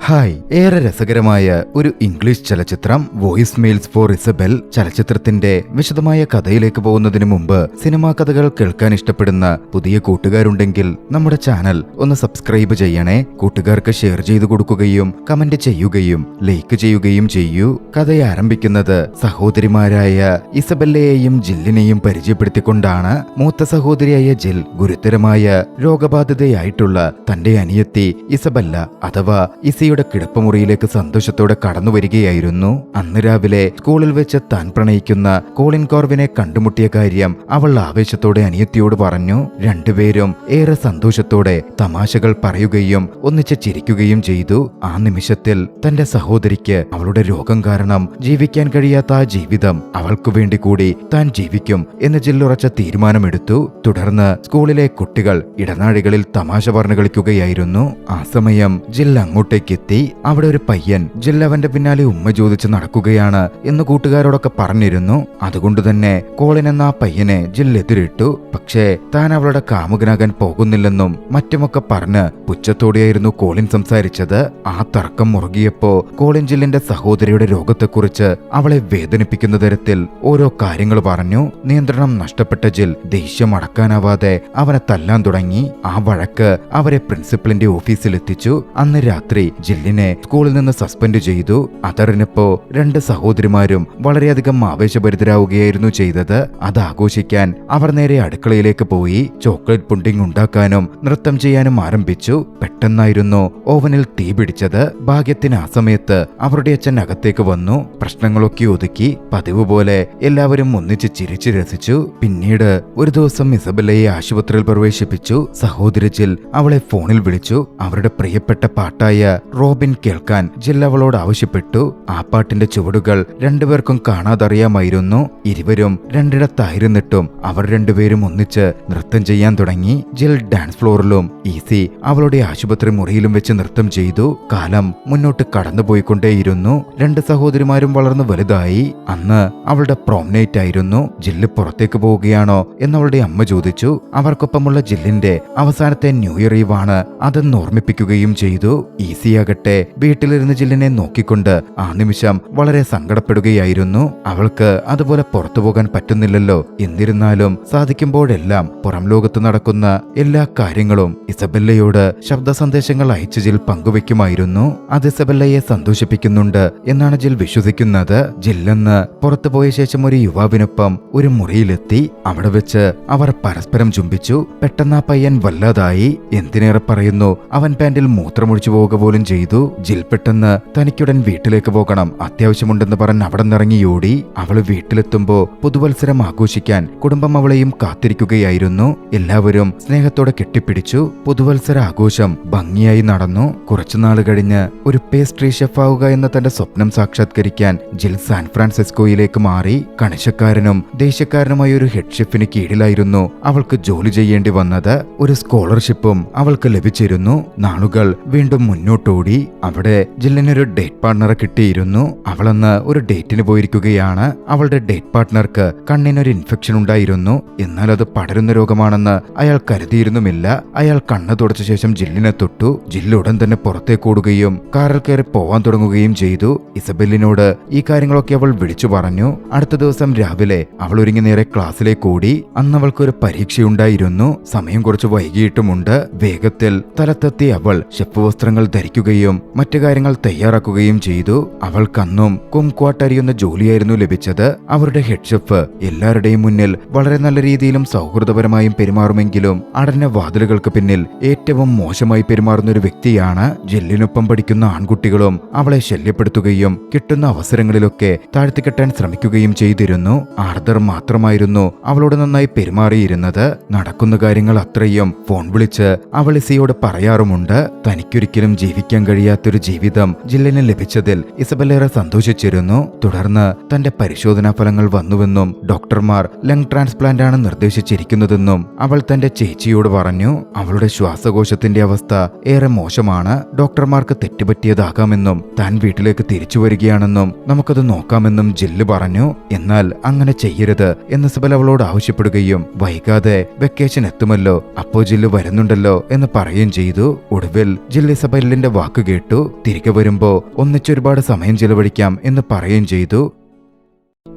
Hi, ഏറെ രസകരമായ ഒരു ഇംഗ്ലീഷ് ചലച്ചിത്രം വോയിസ് മെയിൽസ് ഫോർ ഇസബെൽ. ചലച്ചിത്രത്തിന്റെ വിശദമായ കഥയിലേക്ക് പോകുന്നതിന് മുമ്പ് സിനിമാ കഥകൾ കേൾക്കാൻ ഇഷ്ടപ്പെടുന്ന പുതിയ കൂട്ടുകാരുണ്ടെങ്കിൽ നമ്മുടെ ചാനൽ ഒന്ന് സബ്സ്ക്രൈബ് ചെയ്യണേ. കൂട്ടുകാർക്ക് ഷെയർ ചെയ്തു കൊടുക്കുകയും കമന്റ് ചെയ്യുകയും ലൈക്ക് ചെയ്യുകയും ചെയ്യൂ. കഥ ആരംഭിക്കുന്നത് സഹോദരിമാരായ ഇസബെല്ലയെയും ജില്ലിനെയും പരിചയപ്പെടുത്തിക്കൊണ്ടാണ്. മൂത്ത സഹോദരിയായ ജിൽ ഗുരുതരമായ രോഗബാധിതയായിട്ടുള്ള തന്റെ അനിയത്തി ഇസബെല്ല അഥവാ ഇസിയുടെ കിടപ്പുമുറിയിലേക്ക് സന്തോഷത്തോടെ കടന്നു വരികയായിരുന്നു. അന്ന് രാവിലെ സ്കൂളിൽ വെച്ച് താൻ പ്രണയിക്കുന്ന കോളിൻ കോർവിനെ കണ്ടുമുട്ടിയ കാര്യം അവൾ ആവേശത്തോടെ അനിയത്തിയോട് പറഞ്ഞു. രണ്ടുപേരും ഏറെ സന്തോഷത്തോടെ തമാശകൾ പറയുകയും ഒന്നിച്ച് ചിരിക്കുകയും ചെയ്തു. ആ നിമിഷത്തിൽ തന്റെ സഹോദരിക്ക് അവളുടെ രോഗം കാരണം ജീവിക്കാൻ കഴിയാത്ത ആ ജീവിതം അവൾക്കു വേണ്ടി കൂടി താൻ ജീവിക്കും എന്ന് ജില്ലുറച്ച തീരുമാനമെടുത്തു. തുടർന്ന് സ്കൂളിലെ കുട്ടികൾ ഇടനാഴികളിൽ തമാശ പറഞ്ഞു കളിക്കുകയായിരുന്നു. ആ സമയം ജില്ല അങ്ങോട്ടേക്ക് എത്തി. അവിടെ ഒരു പയ്യൻ ജിൽ അവന്റെ പിന്നാലെ ഉമ്മ ചോദിച്ച് നടക്കുകയാണ് എന്ന് കൂട്ടുകാരോടൊക്കെ പറഞ്ഞിരുന്നു. അതുകൊണ്ട് തന്നെ കോളിൻ എന്ന ആ പയ്യനെ ജിൽ എതിരിട്ടു. പക്ഷേ താൻ അവളുടെ കാമുകനാകാൻ പോകുന്നില്ലെന്നും മറ്റുമൊക്കെ പറഞ്ഞ് പുച്ഛത്തോടെയായിരുന്നു കോളിൻ സംസാരിച്ചത്. ആ തർക്കം മുറുകിയപ്പോ കോളിൻ ജില്ലിന്റെ സഹോദരിയുടെ രോഗത്തെക്കുറിച്ച് അവളെ വേദനിപ്പിക്കുന്ന തരത്തിൽ ഓരോ കാര്യങ്ങൾ പറഞ്ഞു. നിയന്ത്രണം നഷ്ടപ്പെട്ട ജിൽ ദേഷ്യം അടക്കാനാവാതെ അവനെ തല്ലാൻ തുടങ്ങി. ആ വഴക്ക് അവരെ പ്രിൻസിപ്പലിന്റെ ഓഫീസിലെത്തിച്ചു. അന്ന് രാത്രി ജില്ലിനെ സ്കൂളിൽ നിന്ന് സസ്പെൻഡ് ചെയ്തു. അതറിഞ്ഞപ്പോ രണ്ട് സഹോദരിമാരും വളരെയധികം ആവേശഭരിതരാവുകയായിരുന്നു ചെയ്തത്. അത് ആഘോഷിക്കാൻ അവർ നേരെ അടുക്കളയിലേക്ക് പോയി. ചോക്ലേറ്റ് പുഡിംഗ് ഉണ്ടാക്കാനും നൃത്തം ചെയ്യാനും ആരംഭിച്ചു. പെട്ടെന്നായിരുന്നു ഓവനിൽ തീ പിടിച്ചത്. ഭാഗ്യത്തിന് ആ സമയത്ത് അവരുടെ അച്ഛൻ അകത്തേക്ക് വന്നു. പ്രശ്നങ്ങളൊക്കെ ഒതുക്കി പതിവ് പോലെ എല്ലാവരും ഒന്നിച്ച് ചിരിച്ചു രസിച്ചു. പിന്നീട് ഒരു ദിവസം ഇസബെല്ലയെ ആശുപത്രിയിൽ പ്രവേശിപ്പിച്ചു. സഹോദരി ജിൽ അവളെ ഫോണിൽ വിളിച്ചു. അവരുടെ പ്രിയപ്പെട്ട പാട്ടായ റോബിൻ കേൾക്കാൻ ജിൽ അവളോട് ആവശ്യപ്പെട്ടു. ആ പാട്ടിന്റെ ചുവടുകൾ രണ്ടുപേർക്കും കാണാതറിയാമായിരുന്നു. ഇരുവരും രണ്ടിടത്തായിരുന്നിട്ടും അവർ രണ്ടുപേരും ഒന്നിച്ച് നൃത്തം ചെയ്യാൻ തുടങ്ങി. ജിൽ ഡാൻസ് ഫ്ലോറിലും ഈസി അവളുടെ ആശുപത്രി മുറിയിലും വെച്ച് നൃത്തം ചെയ്തു. കാലം മുന്നോട്ട് കടന്നുപോയിക്കൊണ്ടേയിരുന്നു. രണ്ട് സഹോദരിമാരും വളർന്നു വലുതായി. അന്ന് അവളുടെ പ്രോം നൈറ്റ് ആയിരുന്നു. ജില്ല് പുറത്തേക്ക് പോവുകയാണോ എന്നവളുടെ അമ്മ ചോദിച്ചു. അവർക്കൊപ്പമുള്ള ജില്ലിന്റെ അവസാനത്തെ ന്യൂ ഇയർ ഈവ് ആണ് അതെന്ന് ഓർമ്മിപ്പിക്കുകയും ചെയ്തു. ഈസിയാകട്ടെ വീട്ടിലിരുന്ന് ജില്ലിനെ നോക്കിക്കൊണ്ട് ആ നിമിഷം വളരെ സങ്കടപ്പെടുകയായിരുന്നു. അവൾക്ക് അതുപോലെ പുറത്തു പോകാൻ പറ്റുന്നില്ലല്ലോ. എന്നിരുന്നാലും സാധിക്കുമ്പോഴെല്ലാം പുറം ലോകത്ത് നടക്കുന്ന എല്ലാ കാര്യങ്ങളും ഇസബെല്ലയോട് ശബ്ദ സന്ദേശങ്ങൾ അയച്ച് ജിൽ പങ്കുവെക്കുമായിരുന്നു. അത് ഇസബെല്ലയെ സന്തോഷിപ്പിക്കുന്നുണ്ട് എന്നാണ് ജിൽ വിശ്വസിക്കുന്നത്. ജില്ലെന്ന് പുറത്തുപോയ ശേഷം ഒരു യുവാവിനൊപ്പം ഒരു മുറിയിലെത്തി. അവിടെ വെച്ച് അവർ പരസ്പരം ചുംബിച്ചു. പെട്ടെന്ന് ആ പയ്യൻ വല്ലാതായി. എന്തിനേറെ പറയുന്നു, അവൻ പാന്റിൽ മൂത്രമൊഴിച്ചു പോവുക പോലും ചെയ്തു. ജിൽ പെട്ടെന്ന് തനിക്കുടൻ വീട്ടിലേക്ക് പോകണം, അത്യാവശ്യമുണ്ടെന്ന് പറഞ്ഞ് അവിടെ നിറങ്ങിയോടി. അവള് വീട്ടിലെത്തുമ്പോ പുതുവത്സരം ആഘോഷിക്കാൻ കുടുംബം അവളെയും കാത്തിരിക്കുകയായിരുന്നു. എല്ലാവരും സ്നേഹത്തോടെ കെട്ടിപ്പിടിച്ചു. പുതുവത്സര ആഘോഷം ഭംഗിയായി നടന്നു. കുറച്ചുനാൾ കഴിഞ്ഞ് ഒരു പേസ്ട്രി ഷെഫ് ആവുക എന്ന തന്റെ സ്വപ്നം സാക്ഷാത്കരിക്കാൻ ജിൽ സാൻ ഫ്രാൻസിസ്കോയിലേക്ക് മാറി. കണിശക്കാരനും ദേഷ്യക്കാരനുമായ ഒരു ഹെഡ് ഷെഫിന് കീഴിലായിരുന്നു അവൾക്ക് ജോലി ചെയ്യേണ്ടി വന്നത്. ഒരു സ്കോളർഷിപ്പും അവൾക്ക് ലഭിച്ചിരുന്നു. നാളുകൾ വീണ്ടും മുന്നോട്ടോടി. അവിടെ ജില്ലിനൊരു ഡേറ്റ് പാർട്ണറെ കിട്ടിയിരുന്നു. അവളന്ന് ഒരു ഡേറ്റിന് പോയിരിക്കുകയാണ്. അവളുടെ ഡേറ്റ് പാർട്ണർക്ക് കണ്ണിനൊരു ഇൻഫെക്ഷൻ ഉണ്ടായിരുന്നു. എന്നാൽ അത് പടരുന്ന രോഗമാണെന്ന് അയാൾ കരുതിയിരുന്നുമില്ല. അയാൾ കണ്ണ് തുടച്ച ശേഷം ജില്ലിനെ തൊട്ടു. ജില്ല് ഉടൻ തന്നെ പുറത്തേക്കോടുകയും കാറിൽ കയറി പോവാൻ തുടങ്ങുകയും ചെയ്തു. ഇസബെല്ലിനോട് ഈ കാര്യങ്ങളൊക്കെ അവൾ വിളിച്ചു പറഞ്ഞു. അടുത്ത ദിവസം രാവിലെ അവൾ ഒരുങ്ങി നേരെ ക്ലാസ്സിലേക്ക് ഓടി. അന്ന് അവൾക്കൊരു പരീക്ഷയുണ്ടായിരുന്നു. സമയം കുറച്ച് വൈകിയിട്ടുമുണ്ട്. വേഗത്തിൽ തലത്തെത്തി അവൾ ഷെഫ് വസ്ത്രങ്ങൾ ധരിക്കുകയും മറ്റു കാര്യങ്ങൾ തയ്യാറാക്കുകയും ചെയ്തു. അവൾക്കന്നും കുംക്വാട്ടരിയുന്ന ജോലിയായിരുന്നു ലഭിച്ചത്. അവരുടെ ഹെഡ് ഷെഫ് എല്ലാവരുടെയും മുന്നിൽ വളരെ നല്ല രീതിയിലും സൗഹൃദപരമായും പെരുമാറുമെങ്കിലും അടഞ്ഞ വാതിലുകൾക്ക് പിന്നിൽ ഏറ്റവും മോശമായി പെരുമാറുന്ന ഒരു വ്യക്തിയാണ്. ജില്ലിനൊപ്പം പഠിക്കുന്ന ആൺകുട്ടികളും അവളെ ശല്യപ്പെടുത്തുകയും കിട്ടുന്ന അവസരങ്ങളിലൊക്കെ താഴ്ത്തിക്കെട്ടാൻ ശ്രമിക്കുകയും ചെയ്തിരുന്നു. ആർദർ മാത്രമായിരുന്നു അവളോട് നന്നായി പെരുമാറിയിരുന്നത്. നടക്കുന്ന കാര്യങ്ങൾ അത്രയും ഫോൺ വിളിച്ച് അവൾ ഇസിയോട് പറയാറുമുണ്ട്. തനിക്കൊരിക്കലും ജീവിക്കാൻ കഴിയാത്തൊരു ജീവിതം ജില്ലിന് ലഭിച്ചതിൽ ഇസബെല്ലേറെ സന്തോഷിച്ചിരുന്നു. തുടർന്ന് തന്റെ പരിശോധനാ ഫലങ്ങൾ വന്നുവെന്നും ഡോക്ടർമാർ ലങ് ട്രാൻസ്പ്ലാന്റ് ആണ് നിർദ്ദേശിച്ചിരിക്കുന്നതെന്നും അവൾ തന്റെ ചേച്ചിയോട് പറഞ്ഞു. അവളുടെ ശ്വാസകോശത്തിന്റെ അവസ്ഥ ഏറെ മോശമാണ്. ഡോക്ടർമാർക്ക് തെറ്റുപറ്റിയതാകാമെന്നും താൻ വീട്ടിലേക്ക് തിരിച്ചു വരികയാണെന്നും നമുക്കത് നോക്കാമെന്നും ജില്ല് പറഞ്ഞു. എന്നാൽ അങ്ങനെ ചെയ്യരുത് എന്ന് ഇസബെൽ അവളോട് ആവശ്യപ്പെടുകയും വൈകാതെ വെക്കേഷൻ എത്തുമല്ലോ, അപ്പോ ജില്ല് വരുന്നുണ്ടല്ലോ എന്ന് പറയുകയും ചെയ്തു. ഒടുവിൽ ജിൽ ഇസബെല്ലിന്റെ വാക്ക് വാക്ക് കേട്ടു. തിരികെ വരുമ്പോ ഒന്നിച്ചൊരുപാട് സമയം ചിലവഴിക്കാം എന്ന് പറയുകയും ചെയ്തു.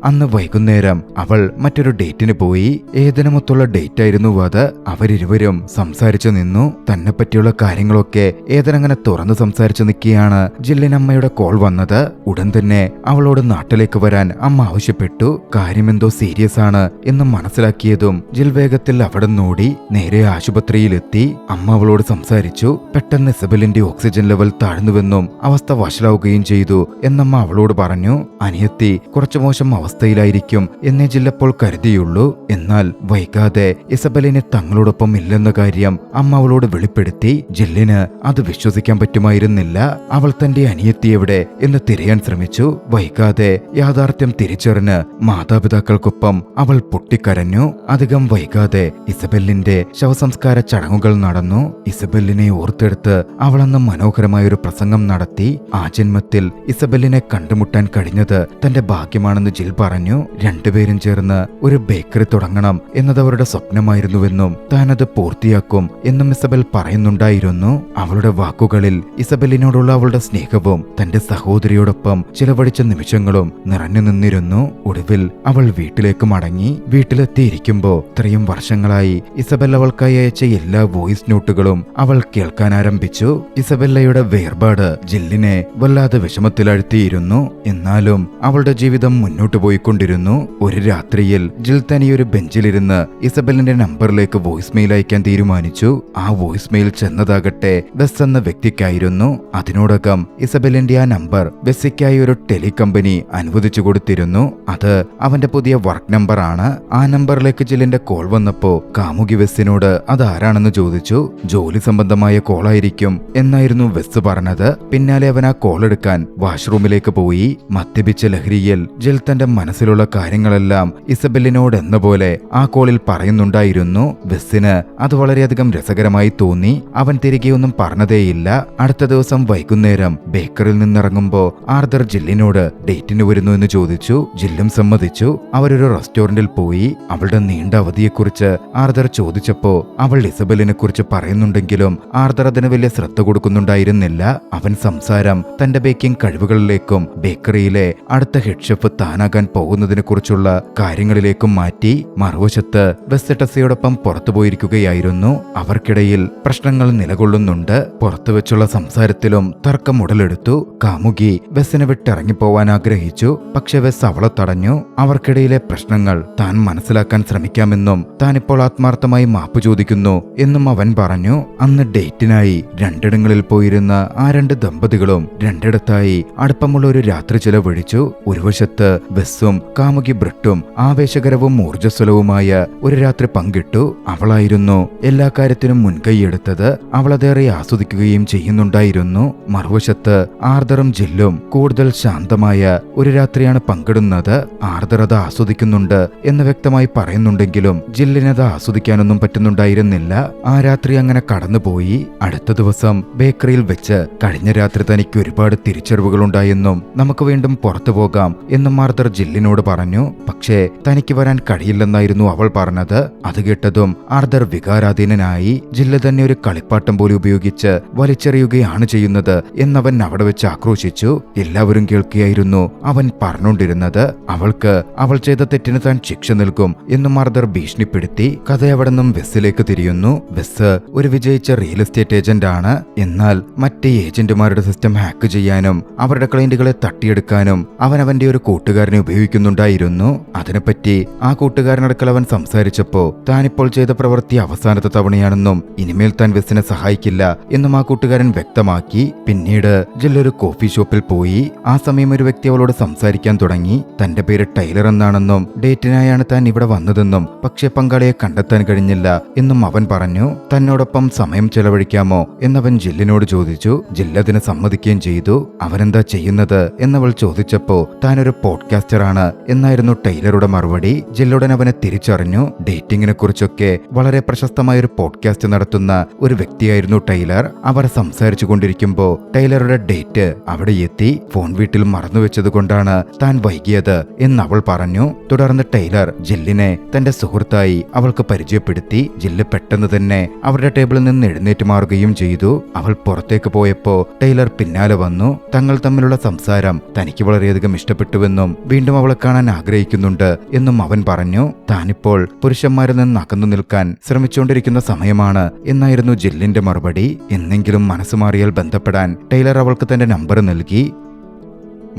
അന്ന് വൈകുന്നേരം അവൾ മറ്റൊരു ഡേറ്റിന് പോയി. ഏതനുമൊത്തുള്ള ഡേറ്റ് ആയിരുന്നു അത്. അവരിരുവരും സംസാരിച്ചു നിന്നു. തന്നെ പറ്റിയുള്ള കാര്യങ്ങളൊക്കെ ഏതനങ്ങനെ തുറന്നു സംസാരിച്ചു നിൽക്കുകയാണ് ജില്ലിനമ്മയുടെ കോൾ വന്നത്. ഉടൻ തന്നെ അവളോട് നാട്ടിലേക്ക് വരാൻ അമ്മ ആവശ്യപ്പെട്ടു. കാര്യമെന്തോ സീരിയസ് ആണ് എന്ന് മനസ്സിലാക്കിയതും ജിൽ വേഗത്തിൽ അവിടെ നോടി നേരെ ആശുപത്രിയിലെത്തി. അമ്മ അവളോട് സംസാരിച്ചു. പെട്ടെന്ന് ഇസബലിന്റെ ഓക്സിജൻ ലെവൽ താഴ്ന്നുവെന്നും അവസ്ഥ വഷളാവുകയും ചെയ്തു എന്നമ്മ അവളോട് പറഞ്ഞു. അനിയത്തി കുറച്ചു മോശം അവസ്ഥയിലായിരിക്കും എന്നേ ജില്ലപ്പോൾ കരുതിയുള്ളൂ. എന്നാൽ വൈകാതെ ഇസബലിനെ തങ്ങളോടൊപ്പം ഇല്ലെന്ന കാര്യം അമ്മ അവളോട് വെളിപ്പെടുത്തി. ജില്ലിന് അത് വിശ്വസിക്കാൻ പറ്റുമായിരുന്നില്ല. അവൾ തന്റെ അനിയത്തി എവിടെ എന്ന് തിരയാൻ ശ്രമിച്ചു. വൈകാതെ യാഥാർത്ഥ്യം തിരിച്ചറിഞ്ഞ് മാതാപിതാക്കൾക്കൊപ്പം അവൾ പൊട്ടിക്കരഞ്ഞു. അധികം വൈകാതെ ഇസബെല്ലിന്റെ ശവസംസ്കാര ചടങ്ങുകൾ നടന്നു. ഇസബെല്ലിനെ ഓർത്തെടുത്ത് അവളന്ന് മനോഹരമായൊരു പ്രസംഗം നടത്തി. ആ ജന്മത്തിൽ ഇസബെല്ലിനെ കണ്ടുമുട്ടാൻ കഴിഞ്ഞത് തന്റെ ഭാഗ്യമാണെന്ന് ജിൽ പറഞ്ഞു. രണ്ടുപേരും ചേർന്ന് ഒരു ബേക്കറി തുടങ്ങണം എന്നത് അവരുടെ സ്വപ്നമായിരുന്നുവെന്നും താനത് പൂർത്തിയാക്കും എന്നും ഇസബൽ പറയുന്നുണ്ടായിരുന്നു. അവളുടെ വാക്കുകളിൽ ഇസബലിനോടുള്ള അവളുടെ സ്നേഹവും തന്റെ സഹോദരിയോടൊപ്പം ചിലവഴിച്ച നിമിഷങ്ങളും നിറഞ്ഞു നിന്നിരുന്നു. ഒടുവിൽ അവൾ വീട്ടിലേക്ക് മടങ്ങി. വീട്ടിലെത്തിയിരിക്കുമ്പോ ഇത്രയും വർഷങ്ങളായി ഇസബൽ അവൾക്കായി അയച്ച എല്ലാ വോയിസ് നോട്ടുകളും അവൾ കേൾക്കാൻ ആരംഭിച്ചു. ഇസബെല്ലയുടെ വേർപാട് ജില്ലിനെ വല്ലാതെ വിഷമത്തിലാഴ്ത്തിയിരുന്നു. എന്നാലും അവളുടെ ജീവിതം മുന്നോട്ടു പോയിക്കൊണ്ടിരുന്നു. ഒരു രാത്രിയിൽ ജിൽ തനിയൊരു ബെഞ്ചിലിരുന്ന് ഇസബലിന്റെ നമ്പറിലേക്ക് വോയിസ് മെയിൽ അയക്കാൻ തീരുമാനിച്ചു. ആ വോയിസ് മെയിൽ ചെന്നതാകട്ടെ വെസ് എന്ന വ്യക്തിക്കായിരുന്നു. അതിനോടകം ഇസബലിന്റെ ആ നമ്പർ വെസ്സിക്കായി ഒരു ടെലി കമ്പനി അനുവദിച്ചു കൊടുത്തിരുന്നു. അത് അവന്റെ പുതിയ വർക്ക് നമ്പർ ആണ്. ആ നമ്പറിലേക്ക് ജില്ലിന്റെ കോൾ വന്നപ്പോ കാമുകി വെസ്സിനോട് അത് ആരാണെന്ന് ചോദിച്ചു. ജോലി സംബന്ധമായ കോളായിരിക്കും എന്നായിരുന്നു വെസ് പറഞ്ഞത്. പിന്നാലെ അവൻ ആ കോൾ എടുക്കാൻ വാഷ്റൂമിലേക്ക് പോയി. മദ്യപിച്ച ലഹരിയിൽ ജിൽ തന്റെ മനസ്സിലുള്ള കാര്യങ്ങളെല്ലാം ഇസബെല്ലിനോട് എന്ന പോലെ ആ കോളിൽ പറയുന്നുണ്ടായിരുന്നു. വെസ്സിന് അത് വളരെയധികം രസകരമായി തോന്നി. അവൻ തിരികെയൊന്നും പറഞ്ഞതേയില്ല. അടുത്ത ദിവസം വൈകുന്നേരം ബേക്കറിൽ നിന്നിറങ്ങുമ്പോ ആർദർ ജില്ലിനോട് ഡേറ്റിന് വരുന്നു എന്ന് ചോദിച്ചു. ജില്ലും സമ്മതിച്ചു. അവരൊരു റെസ്റ്റോറന്റിൽ പോയി. അവളുടെ നീണ്ട അവധിയെക്കുറിച്ച് ആർദർ ചോദിച്ചപ്പോ അവൾ ഇസബെല്ലിനെ കുറിച്ച് പറയുന്നുണ്ടെങ്കിലും ആർദർ അതിന് വലിയ ശ്രദ്ധ കൊടുക്കുന്നുണ്ടായിരുന്നില്ല. അവൻ സംസാരം തന്റെ ബേക്കിംഗ് കഴിവുകളിലേക്കും ബേക്കറിയിലെ അടുത്ത ഹെഡ് ഷെഫ് താനാകാൻ പോകുന്നതിനെ കുറിച്ചുള്ള കാര്യങ്ങളിലേക്കും മാറ്റി. മറുവശത്ത് വെസ്റ്റസിയോടൊപ്പം പുറത്തുപോയിരിക്കുകയായിരുന്നു. അവർക്കിടയിൽ പ്രശ്നങ്ങൾ നിലകൊള്ളുന്നുണ്ട്. പുറത്തുവെച്ചുള്ള സംസാരത്തിലും തർക്കം ഉടലെടുത്തു. കാമുകി വെസ്സിനെ വിട്ടിറങ്ങിപ്പോവാൻ ആഗ്രഹിച്ചു. പക്ഷെ വെസ് അവളെ തടഞ്ഞു. അവർക്കിടയിലെ പ്രശ്നങ്ങൾ താൻ മനസ്സിലാക്കാൻ ശ്രമിക്കാമെന്നും താനിപ്പോൾ ആത്മാർത്ഥമായി മാപ്പ് ചോദിക്കുന്നു എന്നും അവൻ പറഞ്ഞു. അന്ന് ഡേറ്റിനായി രണ്ടിടങ്ങളിൽ പോയിരുന്ന ആ രണ്ട് ദമ്പതികളും രണ്ടിടത്തായി അടുപ്പമുള്ള ഒരു രാത്രി ചിലവഴിച്ചു. ഒരു വശത്ത് വെസ്സും കാമുകി ബ്രിട്ടും ആവേശകരവും ഊർജ്ജസ്വലവുമായ ഒരു രാത്രി പങ്കിട്ടു. അവളായിരുന്നു എല്ലാ കാര്യത്തിനും മുൻകൈയെടുത്തത്. അവളതേറെ ആസ്വദിക്കുകയും ചെയ്യുന്നുണ്ടായിരുന്നു. മറുവശത്ത് ആർദറും ജില്ലും കൂടുതൽ ശാന്തമായ ഒരു രാത്രിയാണ് പങ്കിടുന്നത്. ആർദർ അത് ആസ്വദിക്കുന്നുണ്ട് എന്ന് വ്യക്തമായി പറയുന്നുണ്ടെങ്കിലും ജില്ലിനത് ആസ്വദിക്കാനൊന്നും പറ്റുന്നുണ്ടായിരുന്നില്ല. ആ രാത്രി അങ്ങനെ കടന്നുപോയി. അടുത്ത ദിവസം ബേക്കറിയിൽ വെച്ച് കഴിഞ്ഞ രാത്രി തനിക്ക് ഒരുപാട് തിരിച്ചറിവുകൾ ഉണ്ടായെന്നും നമുക്ക് വീണ്ടും പുറത്തു പോകാം എന്നും ആർദർ ജില്ലിനോട് പറഞ്ഞു. പക്ഷേ തനിക്ക് വരാൻ കഴിയില്ലെന്നായിരുന്നു അവൾ പറഞ്ഞത്. അത് കേട്ടതും ആർദർ വികാരാധീനനായി. ജില്ല് തന്നെ ഒരു കളിപ്പാട്ടം പോലെ ഉപയോഗിച്ച് വലിച്ചെറിയുകയാണ് ചെയ്യുന്നത് എന്നവൻ അവിടെ വെച്ച് ആക്രോശിച്ചു. എല്ലാവരും കേൾക്കുകയായിരുന്നു അവൻ പറഞ്ഞുകൊണ്ടിരുന്നത്. അവൾക്ക് അവൾ ചെയ്ത തെറ്റിന് താൻ ശിക്ഷ നൽകും എന്നും ആർദർ ഭീഷണിപ്പെടുത്തി. കഥ അവിടെ നിന്നും വെസ്സിലേക്ക് തിരിയുന്നു. വെസ് ഒരു വിജയിച്ച റിയൽ എസ്റ്റേറ്റ് ഏജന്റ് ആണ്. എന്നാൽ മറ്റ് ഏജന്റുമാരുടെ സിസ്റ്റം ഹാക്ക് ചെയ്യാനും അവരുടെ ക്ലയന്റുകളെ തട്ടിയെടുക്കാനും അവൻ അവന്റെ ഒരു കൂട്ടുകാരനെ ഉപയോഗിക്കുന്നുണ്ടായിരുന്നു. അതിനെപ്പറ്റി ആ കൂട്ടുകാരനടക്കൽ അവൻ സംസാരിച്ചപ്പോ താനിപ്പോൾ ചെയ്ത പ്രവൃത്തി അവസാനത്തെ തവണയാണെന്നും ഇനിമേൽ താൻ വെസ്സിനെ സഹായിക്കില്ല എന്നും ആ കൂട്ടുകാരൻ വ്യക്തമാക്കി. പിന്നീട് ജില്ലൊരു കോഫി ഷോപ്പിൽ പോയി. ആ സമയം ഒരു വ്യക്തി അവളോട് സംസാരിക്കാൻ തുടങ്ങി. തന്റെ പേര് ടൈലർ എന്നാണെന്നും ഡേറ്റിനായാണ് താൻ ഇവിടെ വന്നതെന്നും പക്ഷേ പങ്കാളിയെ കണ്ടെത്താൻ കഴിഞ്ഞില്ല എന്നും അവൻ പറഞ്ഞു. തന്നോടൊപ്പം സമയം ചെലവഴിക്കാമോ എന്നവൻ ജില്ലിനോട് ചോദിച്ചു. ജില്ലതിന് സമ്മതിക്കുകയും ചെയ്തു. അവനെന്താ ചെയ്യുന്നത് എന്നവൾ ചോദിച്ചപ്പോ താനൊരു പോഡ്കാസ്റ്റ് ടീച്ചറാണ് എന്നായിരുന്നു ടൈലറുടെ മറുപടി. ജില്ലുടൻ അവനെ തിരിച്ചറിഞ്ഞു. ഡേറ്റിങ്ങിനെ കുറിച്ചൊക്കെ വളരെ പ്രശസ്തമായ ഒരു പോഡ്കാസ്റ്റ് നടത്തുന്ന ഒരു വ്യക്തിയായിരുന്നു ടൈലർ. അവർ സംസാരിച്ചു കൊണ്ടിരിക്കുമ്പോൾ ടൈലറുടെ ഡേറ്റ് അവിടെ എത്തി. ഫോൺ വീട്ടിൽ മറന്നുവെച്ചത് കൊണ്ടാണ് താൻ വൈകിയത് എന്ന് അവൾ പറഞ്ഞു. തുടർന്ന് ടൈലർ ജില്ലിനെ തന്റെ സുഹൃത്തായി അവൾക്ക് പരിചയപ്പെടുത്തി. ജില്ല് പെട്ടെന്ന് തന്നെ അവരുടെ ടേബിളിൽ നിന്ന് എഴുന്നേറ്റ് മാറുകയും ചെയ്തു. അവൾ പുറത്തേക്ക് പോയപ്പോ ടൈലർ പിന്നാലെ വന്നു. തങ്ങൾ തമ്മിലുള്ള സംസാരം തനിക്ക് വളരെയധികം ഇഷ്ടപ്പെട്ടുവെന്നും വീണ്ടും അവളെ കാണാൻ ആഗ്രഹിക്കുന്നുണ്ട് എന്നും അവൻ പറഞ്ഞു. താനിപ്പോൾ പുരുഷന്മാരിൽ നിന്ന് അകന്നു നിൽക്കാൻ ശ്രമിച്ചുകൊണ്ടിരിക്കുന്ന സമയമാണ് എന്നായിരുന്നു ജില്ലിന്റെ മറുപടി. എന്നെങ്കിലും മനസ്സ് മാറിയാൽ ബന്ധപ്പെടാൻ ടൈലർ അവൾക്ക് തന്റെ നമ്പർ നൽകി.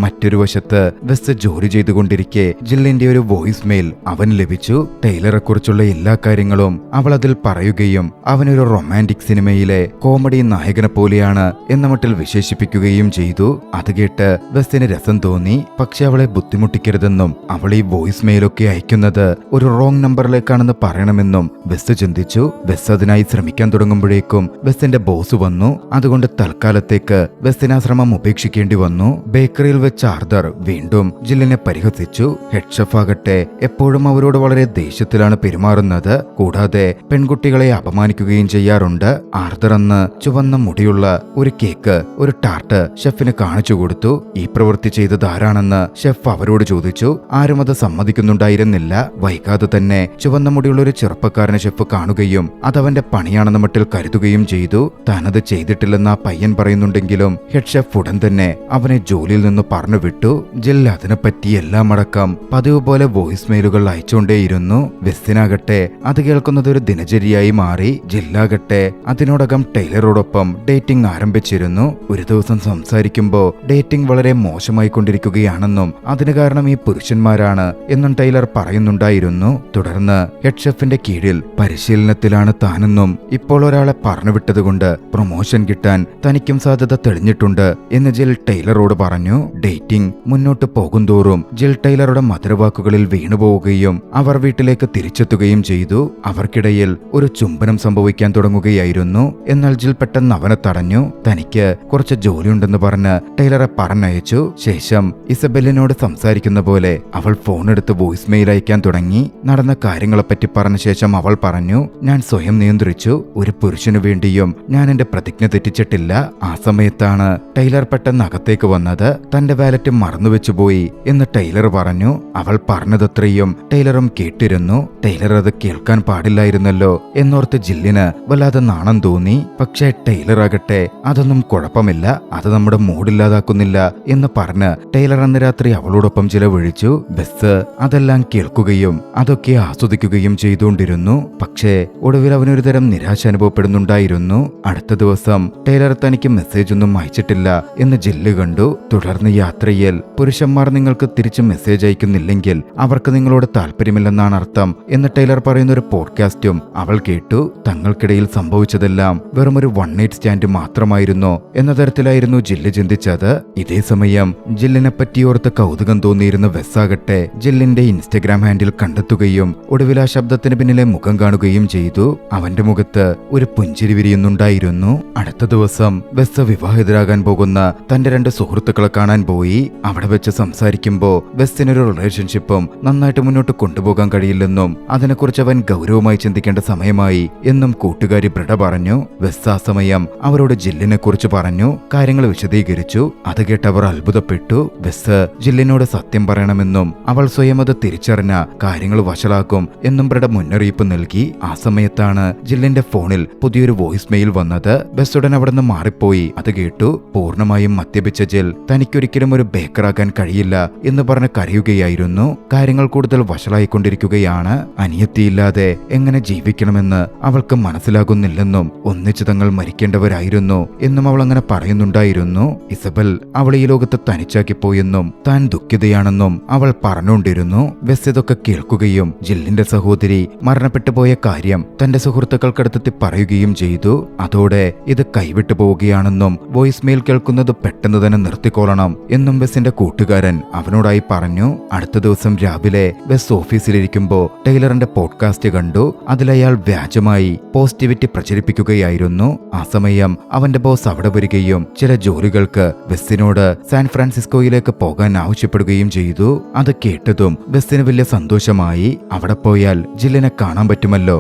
മറ്റൊരു വശത്ത് വെസ് ജോലി ചെയ്തുകൊണ്ടിരിക്കെ ജില്ലിന്റെ ഒരു വോയിസ് മെയിൽ അവന് ലഭിച്ചു. ടൈലറെ കുറിച്ചുള്ള എല്ലാ കാര്യങ്ങളും അവൾ അതിൽ പറയുകയും അവനൊരു റൊമാൻറ്റിക് സിനിമയിലെ കോമഡി നായകനെ പോലെയാണ് എന്ന മട്ടിൽ വിശേഷിപ്പിക്കുകയും ചെയ്തു. അത് കേട്ട് വെസ്സിന് രസം തോന്നി. പക്ഷെ അവളെ ബുദ്ധിമുട്ടിക്കരുതെന്നും അവൾ ഈ വോയിസ് മെയിലൊക്കെ അയക്കുന്നത് ഒരു റോങ് നമ്പറിലേക്കാണെന്ന് പറയണമെന്നും വെസ് ചിന്തിച്ചു. വെസ് അതിനായി ശ്രമിക്കാൻ തുടങ്ങുമ്പോഴേക്കും വെസ്സിന്റെ ബോസ് വന്നു. അതുകൊണ്ട് തൽക്കാലത്തേക്ക് വെസ്സിന് ആ ശ്രമം ഉപേക്ഷിക്കേണ്ടി വന്നു. ബേക്കറിയിൽ വെച്ച് ആർദർ വീണ്ടും ജില്ലിനെ പരിഹസിച്ചു. ഹെഡ് ഷെഫ് ആകട്ടെ എപ്പോഴും അവരോട് വളരെ ദേഷ്യത്തിലാണ് പെരുമാറുന്നത്. കൂടാതെ പെൺകുട്ടികളെ അപമാനിക്കുകയും ചെയ്യാറുണ്ട്. ആർദർ അന്ന് ചുവന്ന മുടിയുള്ള ഒരു കേക്ക്, ഒരു ടാർട്ട് ഷെഫിന് കാണിച്ചു കൊടുത്തു. ഈ പ്രവൃത്തി ചെയ്തത് ആരാണെന്ന് ഷെഫ് അവരോട് ചോദിച്ചു. ആരും അത് സമ്മതിക്കുന്നുണ്ടായിരുന്നില്ല. വൈകാതെ തന്നെ ചുവന്ന മുടിയുള്ള ഒരു ചെറുപ്പക്കാരനെ ഷെഫ് കാണുകയും അതവന്റെ പണിയാണെന്ന മട്ടിൽ കരുതുകയും ചെയ്തു. താനത് ചെയ്തിട്ടില്ലെന്ന് ആ പയ്യൻ പറയുന്നുണ്ടെങ്കിലും ഹെഡ് ഷെഫ് ഉടൻ തന്നെ അവനെ ജോലിയിൽ നിന്ന് പറഞ്ഞു വിട്ടു. ജിൽ അതിനെപ്പറ്റി എല്ലാം അടക്കം പതിവ് പോലെ വോയിസ് മെയിലുകൾ അയച്ചുകൊണ്ടേയിരുന്നു. വെസ്സിനാകട്ടെ അത് കേൾക്കുന്നത് ഒരു ദിനചര്യയായി മാറി. ജില്ലാകട്ടെ അതിനോടകം ടൈലറോടൊപ്പം ഡേറ്റിംഗ് ആരംഭിച്ചിരുന്നു. ഒരു ദിവസം സംസാരിക്കുമ്പോൾ ഡേറ്റിംഗ് വളരെ മോശമായി കൊണ്ടിരിക്കുകയാണെന്നും അതിന് കാരണം ഈ പുരുഷന്മാരാണ് എന്നും ടൈലർ പറയുന്നുണ്ടായിരുന്നു. തുടർന്ന് ഹെഡ് ഷെഫിന്റെ കീഴിൽ പരിശീലനത്തിലാണ് താനെന്നും ഇപ്പോൾ ഒരാളെ പറഞ്ഞുവിട്ടതുകൊണ്ട് പ്രൊമോഷൻ കിട്ടാൻ തനിക്കും സാധ്യത തെളിഞ്ഞിട്ടുണ്ട് എന്ന് ജിൽ ടൈലറോട് പറഞ്ഞു. ഡേറ്റിംഗ് മുന്നോട്ട് പോകുന്തോറും ജിൽ ടൈലറുടെ മധുരവാക്കുകളിൽ വീണുപോവുകയും അവർ വീട്ടിലേക്ക് തിരിച്ചെത്തുകയും ചെയ്തു. അവർക്കിടയിൽ ഒരു ചുംബനം സംഭവിക്കാൻ തുടങ്ങുകയായിരുന്നു. എന്നാൽ ജിൽ പെട്ടെന്ന് അവനെ തടഞ്ഞു. തനിക്ക് കുറച്ച് ജോലിയുണ്ടെന്ന് പറഞ്ഞ് ടൈലറെ പറഞ്ഞയച്ചു. ശേഷം ഇസബെല്ലിനോട് സംസാരിക്കുന്ന പോലെ അവൾ ഫോണെടുത്ത് വോയിസ് മെയിൽ അയക്കാൻ തുടങ്ങി. നടന്ന കാര്യങ്ങളെപ്പറ്റി പറഞ്ഞ ശേഷം അവൾ പറഞ്ഞു, ഞാൻ സ്വയം നിയന്ത്രിച്ചു. ഒരു പുരുഷനു വേണ്ടിയും ഞാൻ എന്റെ പ്രതിജ്ഞ തെറ്റിച്ചിട്ടില്ല. ആ സമയത്താണ് ടൈലർ പെട്ടെന്ന് അകത്തേക്ക് വന്നത്. തന്റെ വാലറ്റ് മറന്നുവെച്ചുപോയി എന്ന് ടൈലർ പറഞ്ഞു. അവൾ പറഞ്ഞതത്രയും ടൈലറും കേട്ടിരുന്നു. ടൈലർ അത് കേൾക്കാൻ പാടില്ലായിരുന്നല്ലോ എന്നോർത്ത് ജില്ലിന് വല്ലാതെ നാണം തോന്നി. പക്ഷേ ടൈലർ ആകട്ടെ അതൊന്നും കുഴപ്പമില്ല, അത് നമ്മുടെ മൂഡില്ലാതാക്കുന്നില്ല എന്ന് പറഞ്ഞ് ടൈലർ അന്ന് രാത്രി അവളോടൊപ്പം ചിലവഴിച്ചു. ബസ് അതെല്ലാം കേൾക്കുകയും അതൊക്കെ ആസ്വദിക്കുകയും ചെയ്തുകൊണ്ടിരുന്നു. പക്ഷേ ഒടുവിൽ അവനൊരു തരം നിരാശ അനുഭവപ്പെടുന്നുണ്ടായിരുന്നു. അടുത്ത ദിവസം ടൈലർ തനിക്ക് മെസ്സേജ് ഒന്നും അയച്ചിട്ടില്ല എന്ന് ജില്ല് കണ്ടു. തുടർന്ന് യാത്രയിൽ പുരുഷന്മാർ നിങ്ങൾക്ക് തിരിച്ച് മെസ്സേജ് അയക്കുന്നില്ലെങ്കിൽ അവർക്ക് നിങ്ങളോട് താല്പര്യമില്ലെന്നാണ് അർത്ഥം എന്ന് ടൈലർ പറയുന്ന ഒരു പോഡ്കാസ്റ്റും അവൾ കേട്ടു. തങ്ങൾക്കിടയിൽ സംഭവിച്ചതെല്ലാം വെറും ഒരു വൺ നൈറ്റ് സ്റ്റാൻഡ് മാത്രമായിരുന്നോ എന്ന തരത്തിലായിരുന്നു ജില്ല് ചിന്തിച്ചത്. ഇതേ സമയം ജില്ലിനെ പറ്റി ഓർത്ത് കൗതുകം തോന്നിയിരുന്ന വെസ്സാകട്ടെ ജില്ലിന്റെ ഇൻസ്റ്റഗ്രാം ഹാൻഡിൽ കണ്ടെത്തുകയും ഒടുവിൽ ആ ശബ്ദത്തിന് പിന്നിലെ മുഖം കാണുകയും ചെയ്തു. അവന്റെ മുഖത്ത് ഒരു പുഞ്ചിരി വിരിയുന്നുണ്ടായിരുന്നു. അടുത്ത ദിവസം വെസ്സ വിവാഹിതരാകാൻ പോകുന്ന തന്റെ രണ്ട് സുഹൃത്തുക്കളെ കാണാൻ പോയി. അവിടെ വെച്ച് സംസാരിക്കുമ്പോൾ വെസ്സിനൊരു റിലേഷൻഷിപ്പും നന്നായിട്ട് മുന്നോട്ട് കൊണ്ടുപോകാൻ കഴിയില്ലെന്നും അതിനെക്കുറിച്ച് അവൻ ഗൗരവമായി ചിന്തിക്കേണ്ട സമയമായി എന്നും കൂട്ടുകാരി ബ്രിഡ പറഞ്ഞു. വെസ് ആ സമയം അവരോട് ജില്ലിനെ കുറിച്ച് പറഞ്ഞു, കാര്യങ്ങൾ വിശദീകരിച്ചു. അത് കേട്ട് അവർ അത്ഭുതപ്പെട്ടു. വെസ് ജില്ലിനോട് സത്യം പറയണമെന്നും അവൾ സ്വയം അത് തിരിച്ചറിഞ്ഞ കാര്യങ്ങൾ വഷളാക്കും എന്നും ബ്രിഡ മുന്നറിയിപ്പ് നൽകി. ആ സമയത്താണ് ജില്ലിന്റെ ഫോണിൽ പുതിയൊരു വോയിസ് മെയിൽ വന്നത്. വെസ് ഉടൻ അവിടെ നിന്ന് മാറിപ്പോയി. അത് കേട്ടു. പൂർണ്ണമായും മദ്യപിച്ച ജിൽ തനിക്കൊരിക്കലും ഒരു ബേക്കറാക്കാൻ കഴിയില്ല എന്ന് പറഞ്ഞ് കരയുകയായിരുന്നു. കാര്യങ്ങൾ കൂടുതൽ വഷളായിക്കൊണ്ടിരിക്കുകയാണ്. അനിയത്തിയില്ലാതെ എങ്ങനെ ജീവിക്കണമെന്ന് അവൾക്ക് മനസ്സിലാകുന്നില്ലെന്നും ഒന്നിച്ചു തങ്ങൾ മരിക്കേണ്ടവരായിരുന്നു എന്നും അവൾ അങ്ങനെ പറയുന്നുണ്ടായിരുന്നു. ഇസബൽ അവളെ ഈ ലോകത്ത് തനിച്ചാക്കിപ്പോയെന്നും താൻ ദുഃഖിതയാണെന്നും അവൾ പറഞ്ഞുകൊണ്ടിരുന്നു. വെസ് ഇതൊക്കെ കേൾക്കുകയും ജില്ലിന്റെ സഹോദരി മരണപ്പെട്ടു പോയ കാര്യം തന്റെ സുഹൃത്തുക്കൾക്കടുത്തെത്തി പറയുകയും ചെയ്തു. അതോടെ ഇത് കൈവിട്ടു പോവുകയാണെന്നും വോയിസ് മെയിൽ കേൾക്കുന്നത് പെട്ടെന്ന് തന്നെ നിർത്തിക്കോളണം എന്നും ബെസ്സിന്റെ കൂട്ടുകാരൻ അവനോടായി പറഞ്ഞു. അടുത്ത ദിവസം രാവിലെ ബെസ് ഓഫീസിലിരിക്കുമ്പോൾ ടൈലറിന്റെ പോഡ്കാസ്റ്റ് കണ്ടു. അതിലയാൾ വ്യാജമായി പോസിറ്റിവിറ്റി പ്രചരിപ്പിക്കുകയായിരുന്നു. ആ സമയം അവന്റെ ബോസ് അവിടെ വരികയും ചില ജോലികൾക്ക് ബെസ്സിനോട് സാൻ ഫ്രാൻസിസ്കോയിലേക്ക് പോകാൻ ആവശ്യപ്പെടുകയും ചെയ്തു. അത് കേട്ടതും ബെസ്സിന് വലിയ സന്തോഷമായി. അവിടെ പോയാൽ ജില്ലിനെ കാണാൻ പറ്റുമല്ലോ.